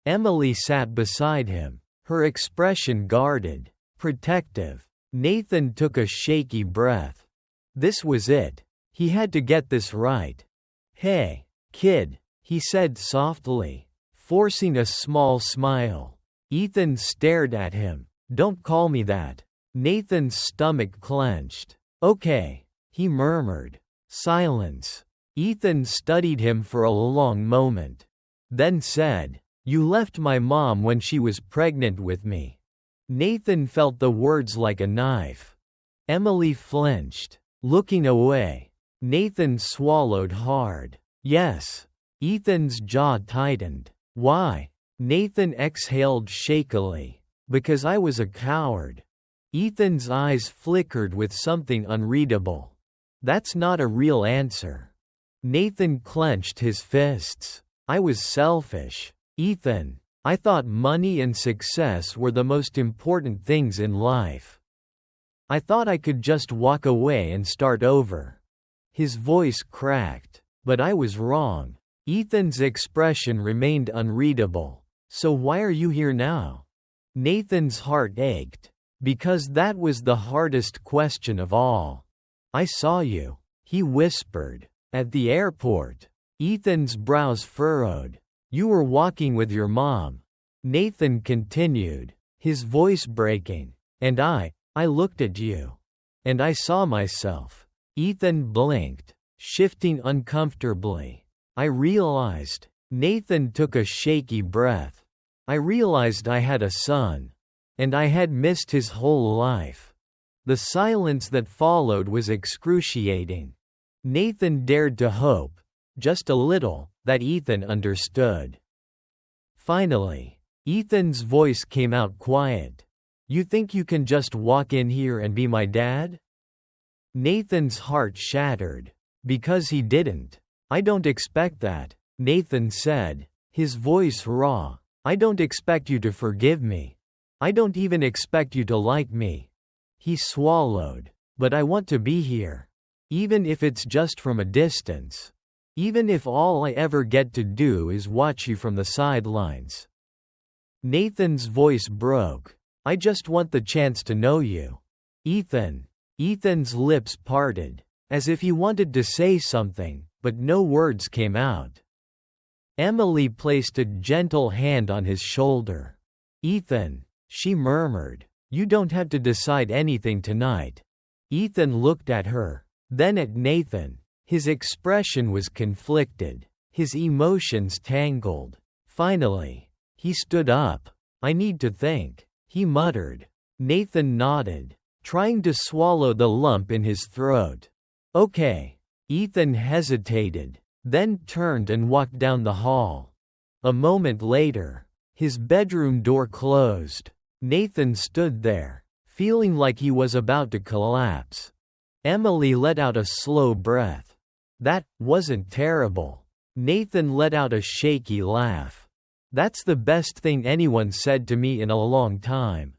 Emily sat beside him, her expression guarded, protective. Nathan took a shaky breath. This was it. He had to get this right. "Hey, kid," he said softly, forcing a small smile. Ethan stared at him. "Don't call me that." Nathan's stomach clenched. "Okay," he murmured. Silence. Ethan studied him for a long moment. Then said, "You left my mom when she was pregnant with me." Nathan felt the words like a knife. Emily flinched, looking away. Nathan swallowed hard. "Yes." Ethan's jaw tightened. "Why?" Nathan exhaled shakily. "Because I was a coward." Ethan's eyes flickered with something unreadable. "That's not a real answer." Nathan clenched his fists. "I was selfish. Ethan. I thought money and success were the most important things in life. I thought I could just walk away and start over." His voice cracked. "But I was wrong." Ethan's expression remained unreadable. "So why are you here now?" Nathan's heart ached. Because that was the hardest question of all. "I saw you," he whispered, "at the airport." Ethan's brows furrowed. "You were walking with your mom." Nathan continued, his voice breaking. "And I looked at you. And I saw myself." Ethan blinked, shifting uncomfortably. "I realized." Nathan took a shaky breath. "I realized I had a son. And I had missed his whole life." The silence that followed was excruciating. Nathan dared to hope, just a little, that Ethan understood. Finally, Ethan's voice came out quiet. "You think you can just walk in here and be my dad?" Nathan's heart shattered. Because he didn't. "I don't expect that," Nathan said, his voice raw. "I don't expect you to forgive me. I don't even expect you to like me." He swallowed. "But I want to be here. Even if it's just from a distance. Even if all I ever get to do is watch you from the sidelines." Nathan's voice broke. "I just want the chance to know you." "Ethan." Ethan's lips parted, as if he wanted to say something, but no words came out. Emily placed a gentle hand on his shoulder. "Ethan," she murmured, "you don't have to decide anything tonight." Ethan looked at her, then at Nathan. His expression was conflicted, his emotions tangled. Finally, he stood up. "I need to think," he muttered. Nathan nodded, trying to swallow the lump in his throat. "Okay." Ethan hesitated, then turned and walked down the hall. A moment later, his bedroom door closed. Nathan stood there, feeling like he was about to collapse. Emily let out a slow breath. "That wasn't terrible." Nathan let out a shaky laugh. "That's the best thing anyone said to me in a long time."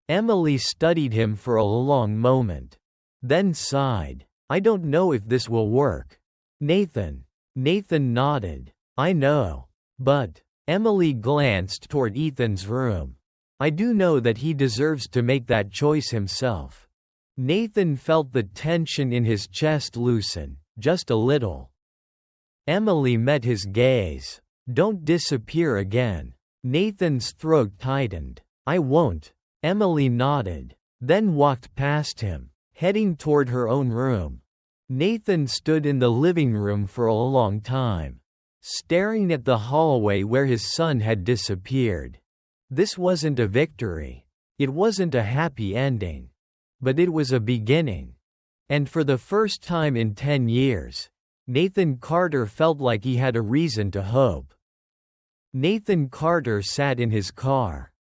Emily studied him for a long moment. Then sighed. "I don't know if this will work." Nathan nodded. "I know. But." Emily glanced toward Ethan's room. "I do know that he deserves to make that choice himself." Nathan felt the tension in his chest loosen, just a little. Emily met his gaze. "Don't disappear again." Nathan's throat tightened. "I won't." Emily nodded, then walked past him, heading toward her own room. Nathan stood in the living room for a long time, staring at the hallway where his son had disappeared. This wasn't a victory. It wasn't a happy ending. But it was a beginning. And for the first time in 10 years, Nathan Carter felt like he had a reason to hope. Nathan Carter sat in his car,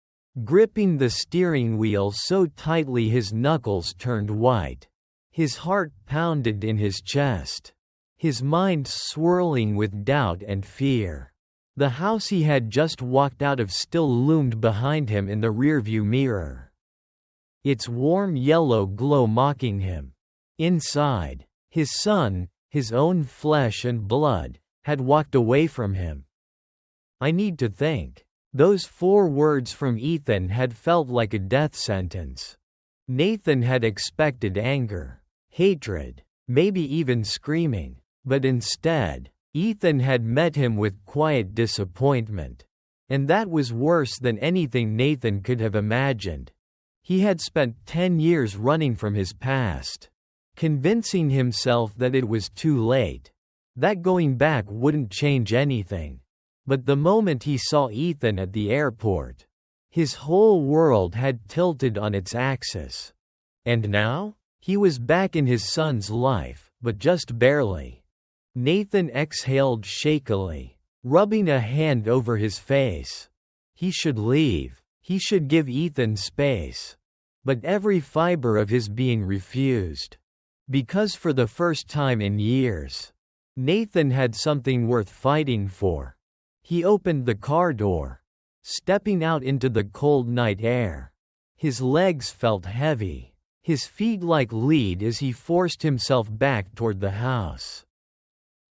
gripping the steering wheel so tightly his knuckles turned white. His heart pounded in his chest. his mind swirling with doubt and fear. The house he had just walked out of still loomed behind him in the rearview mirror, its warm yellow glow mocking him. Inside, his son, his own flesh and blood, had walked away from him. "I need to think." Those 4 words from Ethan had felt like a death sentence. Nathan had expected anger, hatred, maybe even screaming, but instead, Ethan had met him with quiet disappointment. And that was worse than anything Nathan could have imagined. He had spent 10 years running from his past, convincing himself that it was too late, that going back wouldn't change anything. But the moment he saw Ethan at the airport, his whole world had tilted on its axis. And now, he was back in his son's life, but just barely. Nathan exhaled shakily, rubbing a hand over his face. He should leave. He should give Ethan space. But every fiber of his being refused. Because for the first time in years, Nathan had something worth fighting for. He opened the car door, stepping out into the cold night air. His legs felt heavy, his feet like lead as he forced himself back toward the house.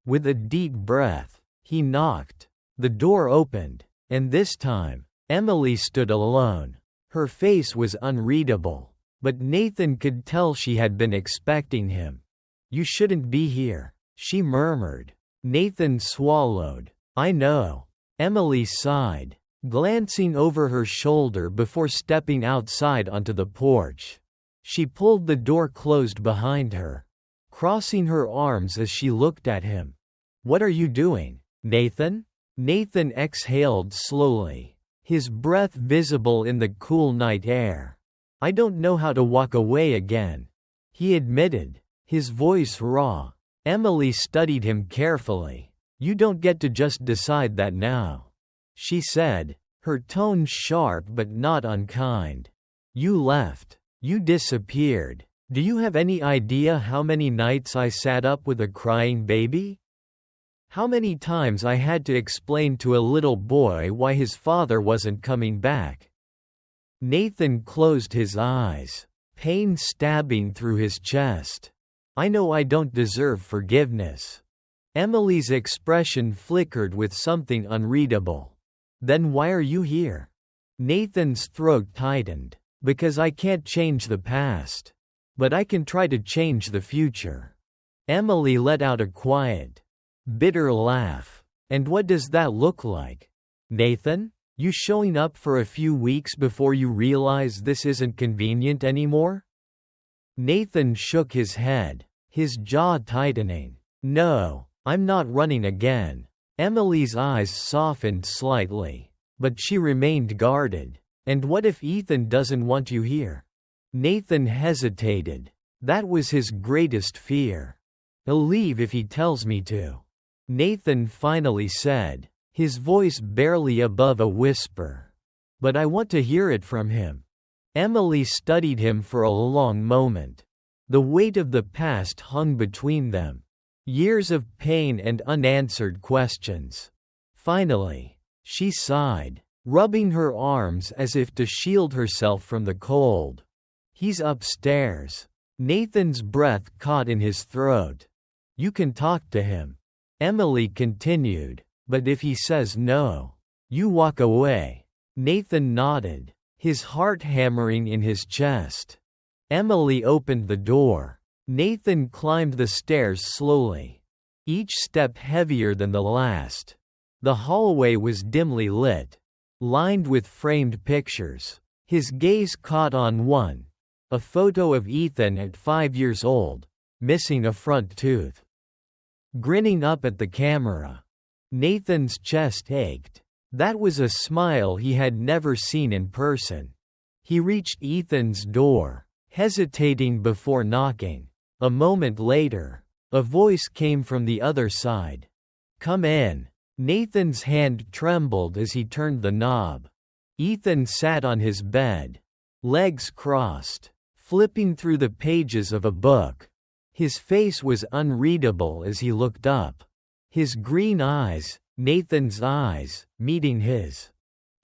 With a deep breath, he knocked. The door opened, and this time, Emily stood alone. Her face was unreadable, but Nathan could tell she had been expecting him. "You shouldn't be here," she murmured. Nathan swallowed. "I know." Emily sighed, glancing over her shoulder before stepping outside onto the porch. She pulled the door closed behind her, crossing her arms as she looked at him. "What are you doing, Nathan?" Nathan exhaled slowly, his breath visible in the cool night air. "I don't know how to walk away again," he admitted, his voice raw. Emily studied him carefully. "You don't get to just decide that now," she said, her tone sharp but not unkind. "You left. You disappeared. Do you have any idea how many nights I sat up with a crying baby? How many times I had to explain to a little boy why his father wasn't coming back?" Nathan closed his eyes, pain stabbing through his chest. "I know I don't deserve forgiveness." Emily's expression flickered with something unreadable. "Then why are you here?" Nathan's throat tightened. "Because I can't change the past. But I can try to change the future." Emily let out a quiet, bitter laugh. "And what does that look like, Nathan? You showing up for a few weeks before you realize this isn't convenient anymore?" Nathan shook his head, his jaw tightening. "No, I'm not running again." Emily's eyes softened slightly, but she remained guarded. "And what if Ethan doesn't want you here?" Nathan hesitated. That was his greatest fear. "He'll leave if he tells me to," Nathan finally said, his voice barely above a whisper. "But I want to hear it from him." Emily studied him for a long moment. The weight of the past hung between them. Years of pain and unanswered questions. Finally, she sighed, rubbing her arms as if to shield herself from the cold. "He's upstairs." Nathan's breath caught in his throat. "You can talk to him," Emily continued, "but if he says no, you walk away." Nathan nodded, his heart hammering in his chest. Emily opened the door. Nathan climbed the stairs slowly, each step heavier than the last. The hallway was dimly lit, lined with framed pictures. His gaze caught on one, a photo of Ethan at 5 years old, missing a front tooth, grinning up at the camera. Nathan's chest ached. That was a smile he had never seen in person. He reached Ethan's door, hesitating before knocking. A moment later, a voice came from the other side. "Come in." Nathan's hand trembled as he turned the knob. Ethan sat on his bed, legs crossed, flipping through the pages of a book. His face was unreadable as he looked up. His green eyes, Nathan's eyes, meeting his.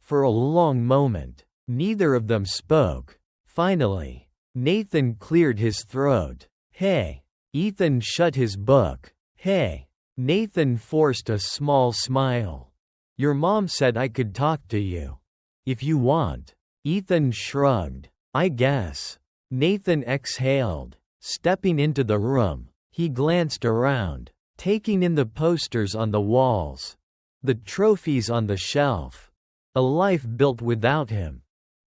For a long moment, neither of them spoke. Finally, Nathan cleared his throat. "Hey." Ethan shut his book. "Hey." Nathan forced a small smile. "Your mom said I could talk to you. If you want." Ethan shrugged. "I guess." Nathan exhaled. Stepping into the room, he glanced around, taking in the posters on the walls, the trophies on the shelf. A life built without him.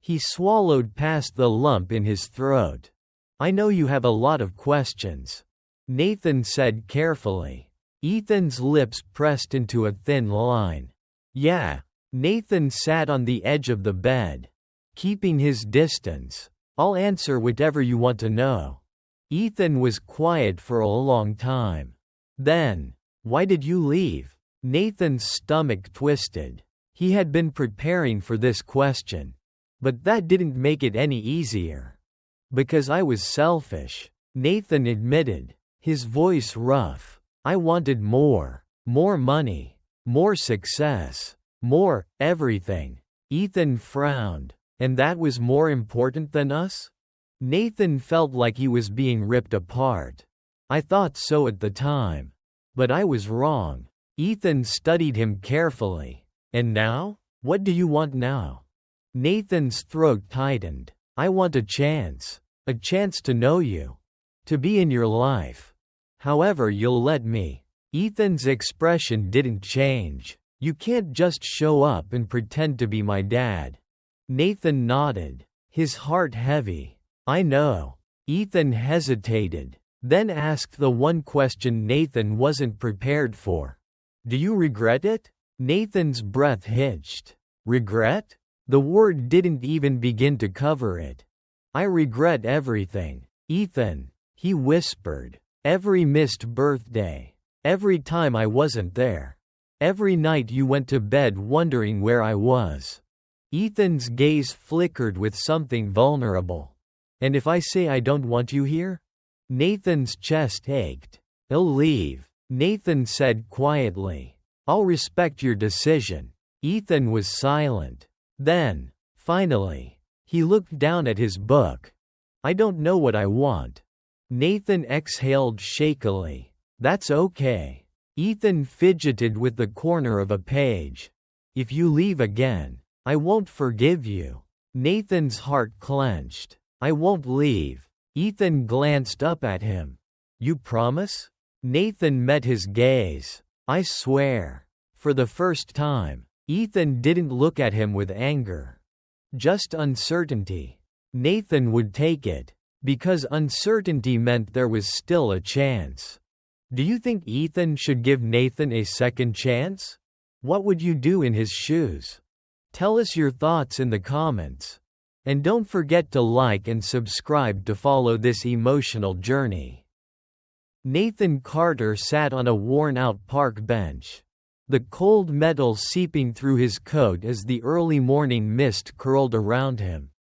He swallowed past the lump in his throat. "I know you have a lot of questions," Nathan said carefully. Ethan's lips pressed into a thin line. "Yeah." Nathan sat on the edge of the bed, keeping his distance. "I'll answer whatever you want to know." Ethan was quiet for a long time. Then, "Why did you leave?" Nathan's stomach twisted. He had been preparing for this question. But that didn't make it any easier. "Because I was selfish," Nathan admitted, his voice rough. "I wanted more. More money. More success. More, everything." Ethan frowned. "And that was more important than us?" Nathan felt like he was being ripped apart. "I thought so at the time. But I was wrong." Ethan studied him carefully. "And now? What do you want now?" Nathan's throat tightened. "I want a chance. A chance to know you. To be in your life. However you'll let me." Ethan's expression didn't change. "You can't just show up and pretend to be my dad." Nathan nodded, his heart heavy. "I know." Ethan hesitated, then asked the one question Nathan wasn't prepared for. "Do you regret it?" Nathan's breath hitched. "Regret?" The word didn't even begin to cover it. "I regret everything, Ethan," he whispered. "Every missed birthday. Every time I wasn't there. Every night you went to bed wondering where I was." Ethan's gaze flickered with something vulnerable. "And if I say I don't want you here?" Nathan's chest ached. "I'll leave," Nathan said quietly. "I'll respect your decision." Ethan was silent. Then, finally, he looked down at his book. "I don't know what I want." Nathan exhaled shakily. "That's okay." Ethan fidgeted with the corner of a page. "If you leave again, I won't forgive you." Nathan's heart clenched. "I won't leave." Ethan glanced up at him. "You promise?" Nathan met his gaze. "I swear." For the first time, Ethan didn't look at him with anger. Just uncertainty. Nathan would take it, because uncertainty meant there was still a chance. Do you think Ethan should give Nathan a second chance? What would you do in his shoes? Tell us your thoughts in the comments. And don't forget to like and subscribe to follow this emotional journey. Nathan Carter sat on a worn-out park bench, the cold metal seeping through his coat as the early morning mist curled around him.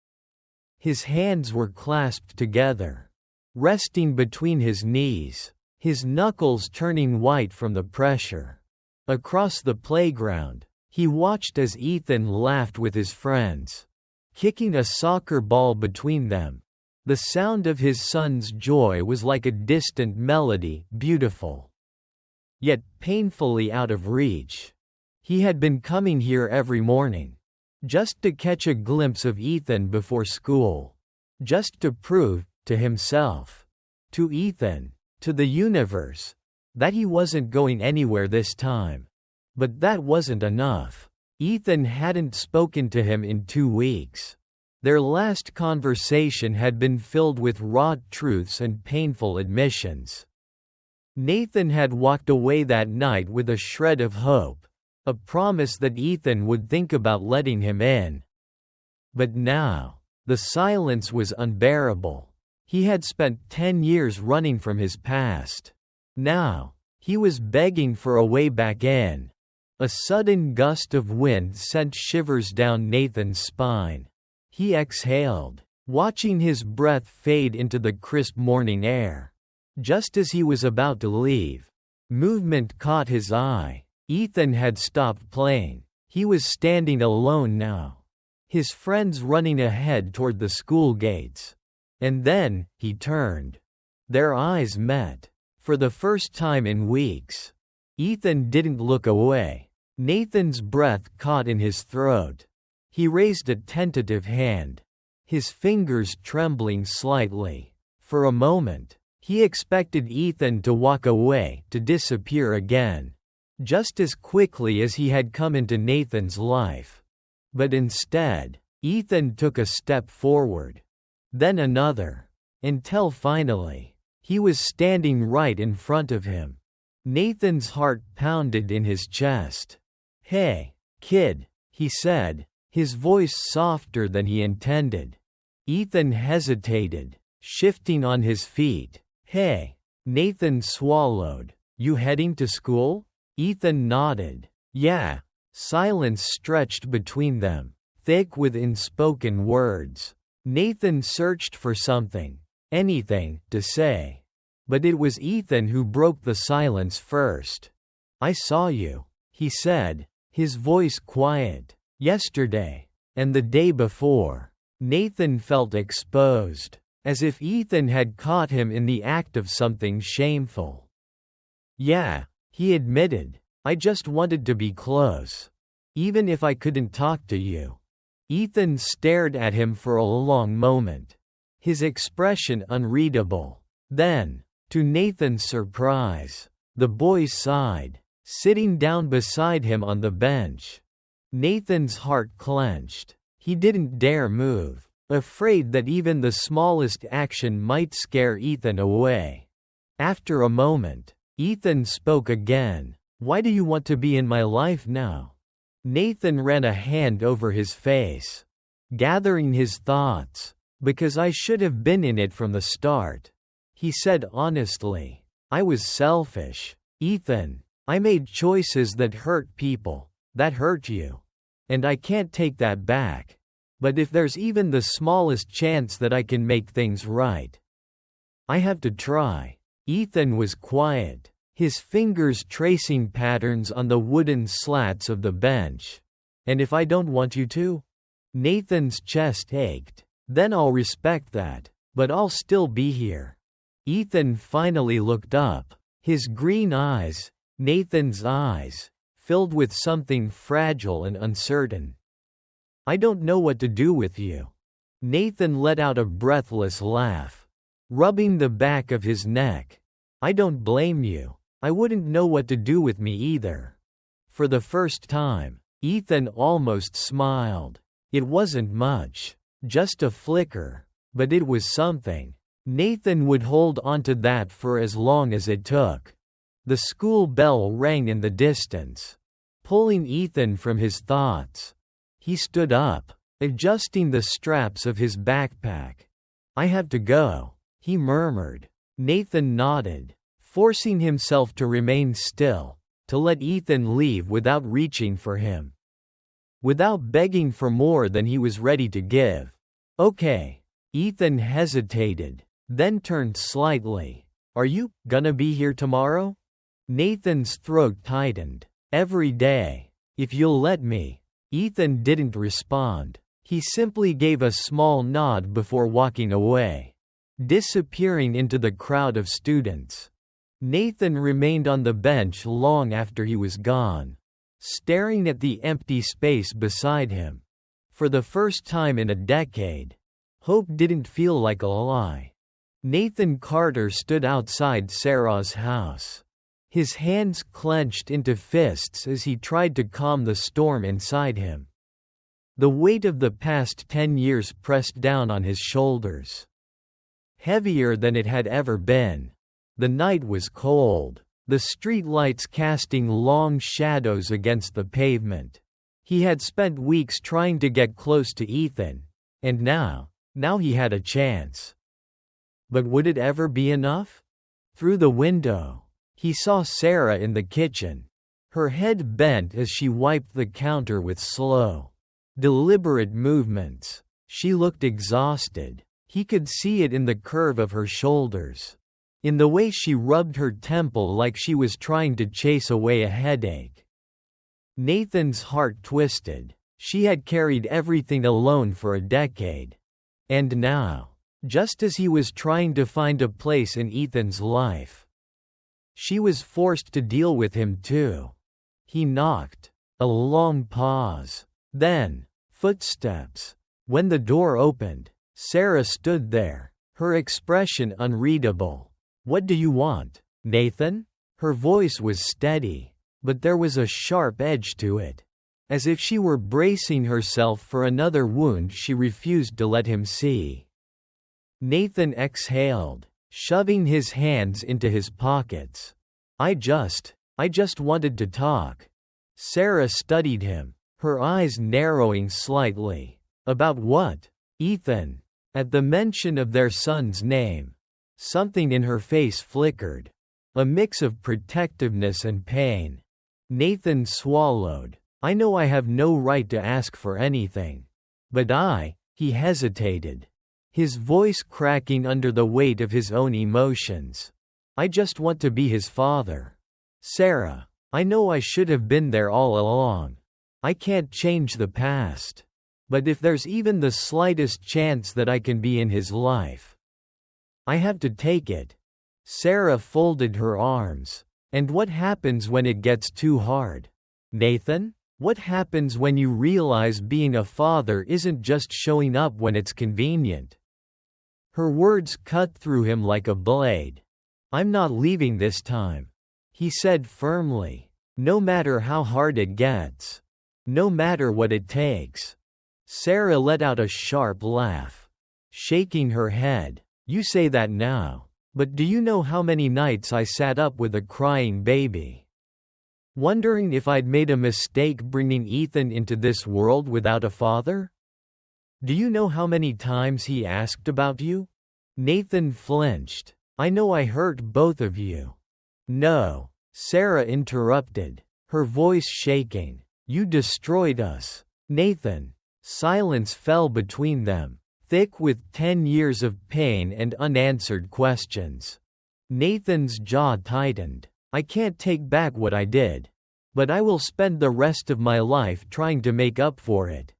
His hands were clasped together, resting between his knees, his knuckles turning white from the pressure. Across the playground, he watched as Ethan laughed with his friends, kicking a soccer ball between them. The sound of his son's joy was like a distant melody, beautiful, yet painfully out of reach. He had been coming here every morning, just to catch a glimpse of Ethan before school, just to prove, to himself, to Ethan, to the universe, that he wasn't going anywhere this time. But that wasn't enough. Ethan hadn't spoken to him in 2 weeks. Their last conversation had been filled with raw truths and painful admissions. Nathan had walked away that night with a shred of hope, a promise that Ethan would think about letting him in. But now, the silence was unbearable. He had spent 10 years running from his past. Now, he was begging for a way back in. A sudden gust of wind sent shivers down Nathan's spine. He exhaled, watching his breath fade into the crisp morning air. Just as he was about to leave, movement caught his eye. Ethan had stopped playing. He was standing alone now, his friends running ahead toward the school gates. And then, he turned. Their eyes met. For the first time in weeks. Ethan didn't look away. Nathan's breath caught in his throat. He raised a tentative hand, his fingers trembling slightly. For a moment, he expected Ethan to walk away, to disappear again, just as quickly as he had come into Nathan's life. But instead, Ethan took a step forward, then another, until finally, he was standing right in front of him. Nathan's heart pounded in his chest. "Hey, kid," he said, his voice softer than he intended. Ethan hesitated, shifting on his feet. "Hey." Nathan swallowed. "You heading to school?" Ethan nodded. "Yeah." Silence stretched between them, thick with unspoken words. Nathan searched for something, anything, to say. But it was Ethan who broke the silence first. "I saw you," he said, his voice quiet. "Yesterday. And the day before." Nathan felt exposed, as if Ethan had caught him in the act of something shameful. "Yeah," he admitted. "I just wanted to be close. Even if I couldn't talk to you." Ethan stared at him for a long moment, his expression unreadable. Then, to Nathan's surprise, the boy sighed, sitting down beside him on the bench. Nathan's heart clenched. He didn't dare move, afraid that even the smallest action might scare Ethan away. After a moment, Ethan spoke again. "Why do you want to be in my life now?" Nathan ran a hand over his face, gathering his thoughts. "Because I should have been in it from the start," he said honestly. "I was selfish, Ethan. I made choices that hurt people, that hurt you. And I can't take that back. But if there's even the smallest chance that I can make things right, I have to try." Ethan was quiet, his fingers tracing patterns on the wooden slats of the bench. "And if I don't want you to?" Nathan's chest ached. "Then I'll respect that. But I'll still be here." Ethan finally looked up, his green eyes, Nathan's eyes, filled with something fragile and uncertain. "I don't know what to do with you." Nathan let out a breathless laugh, rubbing the back of his neck. "I don't blame you. I wouldn't know what to do with me either." For the first time, Ethan almost smiled. It wasn't much, just a flicker, but it was something. Nathan would hold onto that for as long as it took. The school bell rang in the distance, pulling Ethan from his thoughts. He stood up, adjusting the straps of his backpack. "I have to go," he murmured. Nathan nodded, forcing himself to remain still, to let Ethan leave without reaching for him, without begging for more than he was ready to give. "Okay." Ethan hesitated, then turned slightly. "Are you gonna be here tomorrow?" Nathan's throat tightened. "Every day, if you'll let me." Ethan didn't respond. He simply gave a small nod before walking away, disappearing into the crowd of students. Nathan remained on the bench long after he was gone, staring at the empty space beside him. For the first time in a decade, hope didn't feel like a lie. Nathan Carter stood outside Sarah's house, his hands clenched into fists as he tried to calm the storm inside him. The weight of the past 10 years pressed down on his shoulders, heavier than it had ever been. The night was cold, the street lights casting long shadows against the pavement. He had spent weeks trying to get close to Ethan, and now he had a chance. But would it ever be enough? Through the window, he saw Sarah in the kitchen, her head bent as she wiped the counter with slow, deliberate movements. She looked exhausted. He could see it in the curve of her shoulders. in the way she rubbed her temple like she was trying to chase away a headache. Nathan's heart twisted. She had carried everything alone for a decade. And now, just as he was trying to find a place in Ethan's life, she was forced to deal with him too. He knocked. A long pause. Then, footsteps. When the door opened, Sarah stood there, her expression unreadable. "What do you want, Nathan?" Her voice was steady, but there was a sharp edge to it. As if she were bracing herself for another wound she refused to let him see. Nathan exhaled, shoving his hands into his pockets. I just wanted to talk." Sarah studied him, her eyes narrowing slightly. "About what, Ethan?" At the mention of their son's name, something in her face flickered. A mix of protectiveness and pain. Nathan swallowed. "I know I have no right to ask for anything. But he hesitated, his voice cracking under the weight of his own emotions. "I just want to be his father. Sarah, I know I should have been there all along. I can't change the past. But if there's even the slightest chance that I can be in his life, I have to take it." Sarah folded her arms. "And what happens when it gets too hard, Nathan? What happens when you realize being a father isn't just showing up when it's convenient?" Her words cut through him like a blade. "I'm not leaving this time," he said firmly. "No matter how hard it gets. No matter what it takes." Sarah let out a sharp laugh, shaking her head. "You say that now. But do you know how many nights I sat up with a crying baby, wondering if I'd made a mistake bringing Ethan into this world without a father? Do you know how many times he asked about you?" Nathan flinched. "I know I hurt both of you." "No," Sarah interrupted, her voice shaking. "You destroyed us, Nathan." Silence fell between them, thick with 10 years of pain and unanswered questions. Nathan's jaw tightened. "I can't take back what I did. But I will spend the rest of my life trying to make up for it."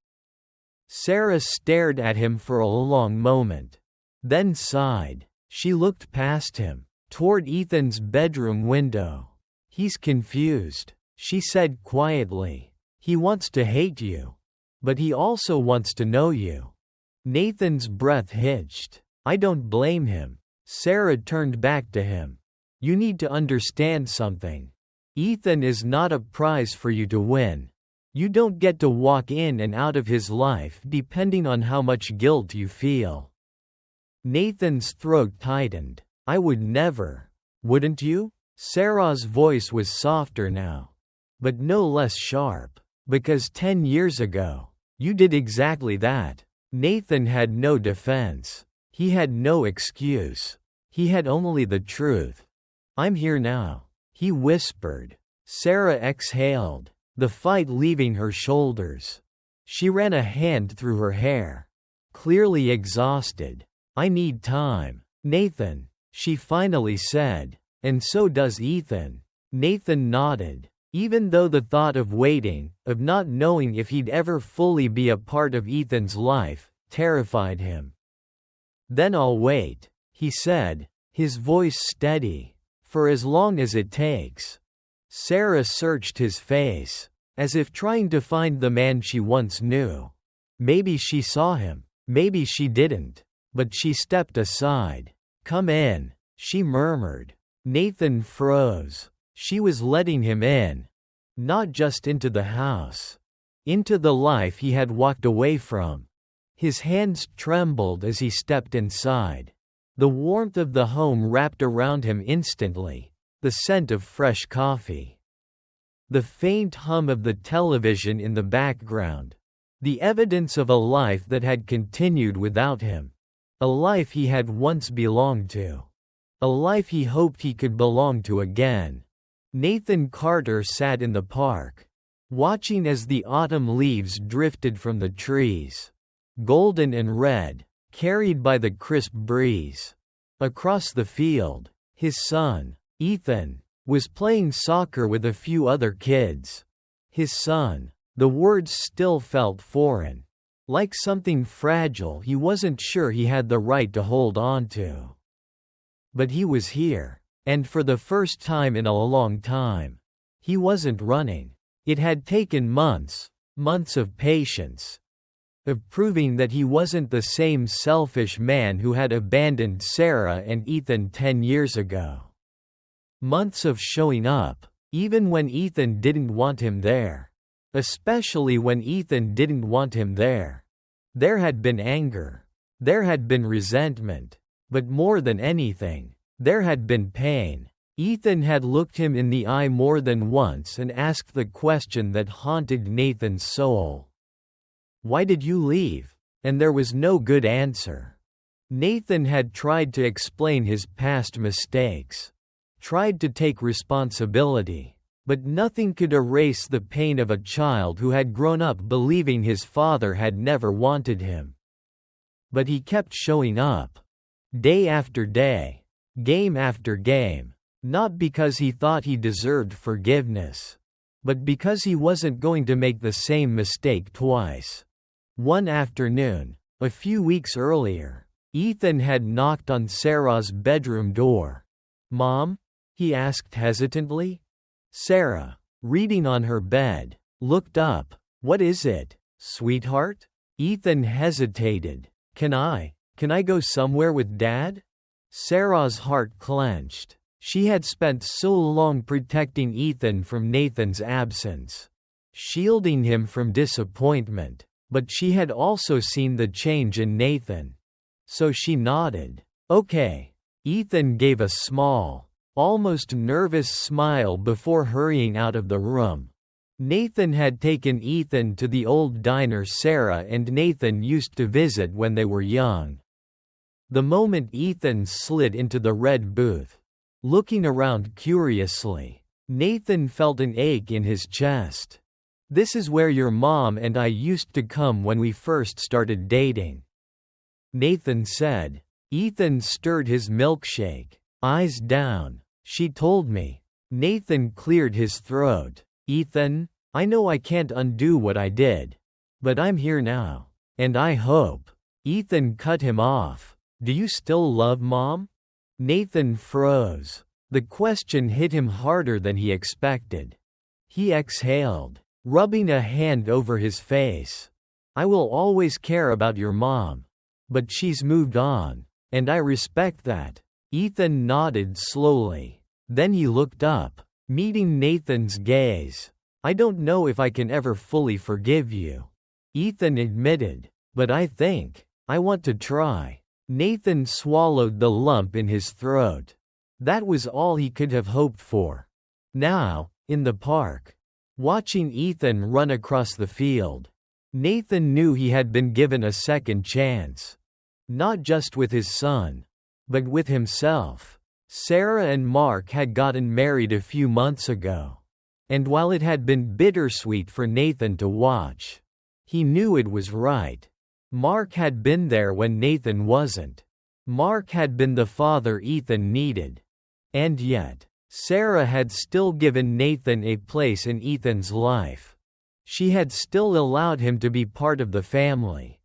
Sarah stared at him for a long moment, then sighed. She looked past him, toward Ethan's bedroom window. "He's confused," she said quietly. "He wants to hate you. But he also wants to know you." Nathan's breath hitched. "I don't blame him." Sarah turned back to him. "You need to understand something. Ethan is not a prize for you to win. You don't get to walk in and out of his life depending on how much guilt you feel." Nathan's throat tightened. "I would never." "Wouldn't you?" Sarah's voice was softer now, but no less sharp. "Because 10 years ago, you did exactly that." Nathan had no defense. He had no excuse. He had only the truth. "I'm here now," he whispered. Sarah exhaled, the fight leaving her shoulders. She ran a hand through her hair, clearly exhausted. "I need time, Nathan," she finally said. "And so does Ethan." Nathan nodded. Even though the thought of waiting, of not knowing if he'd ever fully be a part of Ethan's life, terrified him. "Then I'll wait," he said, his voice steady. "For as long as it takes." Sarah searched his face, as if trying to find the man she once knew. Maybe she saw him, maybe she didn't. But she stepped aside. "Come in," she murmured. Nathan froze. She was letting him in. Not just into the house. Into the life he had walked away from. His hands trembled as he stepped inside. The warmth of the home wrapped around him instantly, the scent of fresh coffee. The faint hum of the television in the background. The evidence of a life that had continued without him. A life he had once belonged to. A life he hoped he could belong to again. Nathan Carter sat in the park, watching as the autumn leaves drifted from the trees, golden and red, carried by the crisp breeze. Across the field, His son, Ethan, was playing soccer with a few other kids. His son. The words still felt foreign. Like something fragile he wasn't sure he had the right to hold on to. But he was here. And for the first time in a long time. He wasn't running. It had taken months of patience. Of proving that he wasn't the same selfish man who had abandoned Sarah and Ethan 10 years ago. Months of showing up, even when Ethan didn't want him there. Especially when Ethan didn't want him there. There had been anger. There had been resentment. But more than anything, there had been pain. Ethan had looked him in the eye more than once and asked the question that haunted Nathan's soul. Why did you leave? And there was no good answer. Nathan had tried to explain his past mistakes. Tried to take responsibility. But nothing could erase the pain of a child who had grown up believing his father had never wanted him. But he kept showing up. Day after day. Game after game. Not because he thought he deserved forgiveness. But because he wasn't going to make the same mistake twice. One afternoon, a few weeks earlier, Ethan had knocked on Sarah's bedroom door. "Mom?" he asked hesitantly. Sarah, reading on her bed, looked up. "What is it, sweetheart?" Ethan hesitated. Can I go somewhere with Dad?" Sarah's heart clenched. She had spent so long protecting Ethan from Nathan's absence. Shielding him from disappointment. But she had also seen the change in Nathan. So she nodded. "Okay." Ethan gave a small, almost nervous smile before hurrying out of the room. Nathan had taken Ethan to the old diner Sarah and Nathan used to visit when they were young. The moment Ethan slid into the red booth, looking around curiously, Nathan felt an ache in his chest. "This is where your mom and I used to come when we first started dating," Nathan said. Ethan stirred his milkshake. Eyes down. "She told me." Nathan cleared his throat. "Ethan, I know I can't undo what I did. But I'm here now. And I hope." Ethan cut him off. "Do you still love Mom?" Nathan froze. The question hit him harder than he expected. He exhaled, rubbing a hand over his face. "I will always care about your mom. But she's moved on. And I respect that." Ethan nodded slowly. Then he looked up, meeting Nathan's gaze. "I don't know if I can ever fully forgive you," Ethan admitted. "But I think I want to try." Nathan swallowed the lump in his throat. That was all he could have hoped for. Now, in the park, watching Ethan run across the field, Nathan knew he had been given a second chance. Not just with his son, but with himself. Sarah and Mark had gotten married a few months ago. And while it had been bittersweet for Nathan to watch, he knew it was right. Mark had been there when Nathan wasn't. Mark had been the father Ethan needed. And yet, Sarah had still given Nathan a place in Ethan's life. She had still allowed him to be part of the family.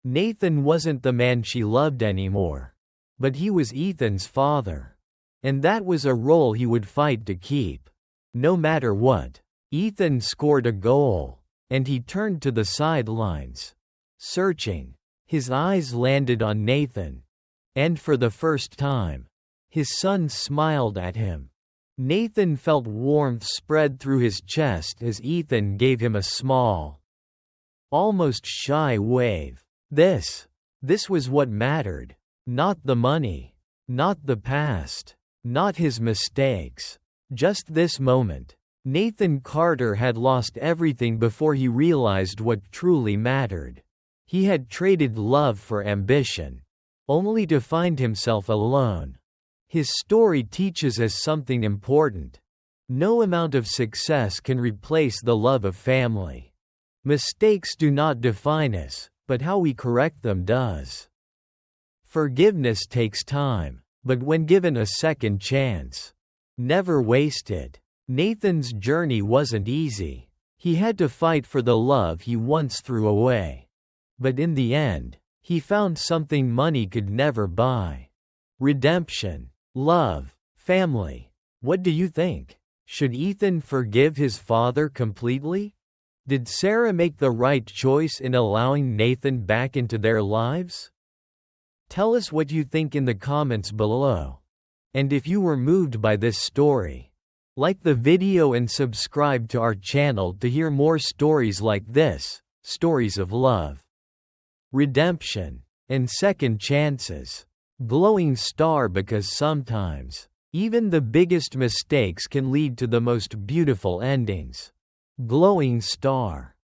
Nathan wasn't the man she loved anymore. But he was Ethan's father. And that was a role he would fight to keep. No matter what. Ethan scored a goal. And he turned to the sidelines. Searching. His eyes landed on Nathan. And for the first time, his son smiled at him. Nathan felt warmth spread through his chest as Ethan gave him a small, almost shy wave. This was what mattered. Not the money. Not the past. Not his mistakes. Just this moment. Nathan Carter had lost everything before he realized what truly mattered. He had traded love for ambition, only to find himself alone. His story teaches us something important. No amount of success can replace the love of family. Mistakes do not define us, but how we correct them does. Forgiveness takes time, but when given a second chance, never wasted. Nathan's journey wasn't easy. He had to fight for the love he once threw away. But in the end, he found something money could never buy: redemption, love, family. What do you think? Should Ethan forgive his father completely? Did Sarah make the right choice in allowing Nathan back into their lives? Tell us what you think in the comments below. And if you were moved by this story, like the video and subscribe to our channel to hear more stories like this, stories of love, redemption, and second chances. Glowing star, because sometimes, even the biggest mistakes can lead to the most beautiful endings. Glowing star.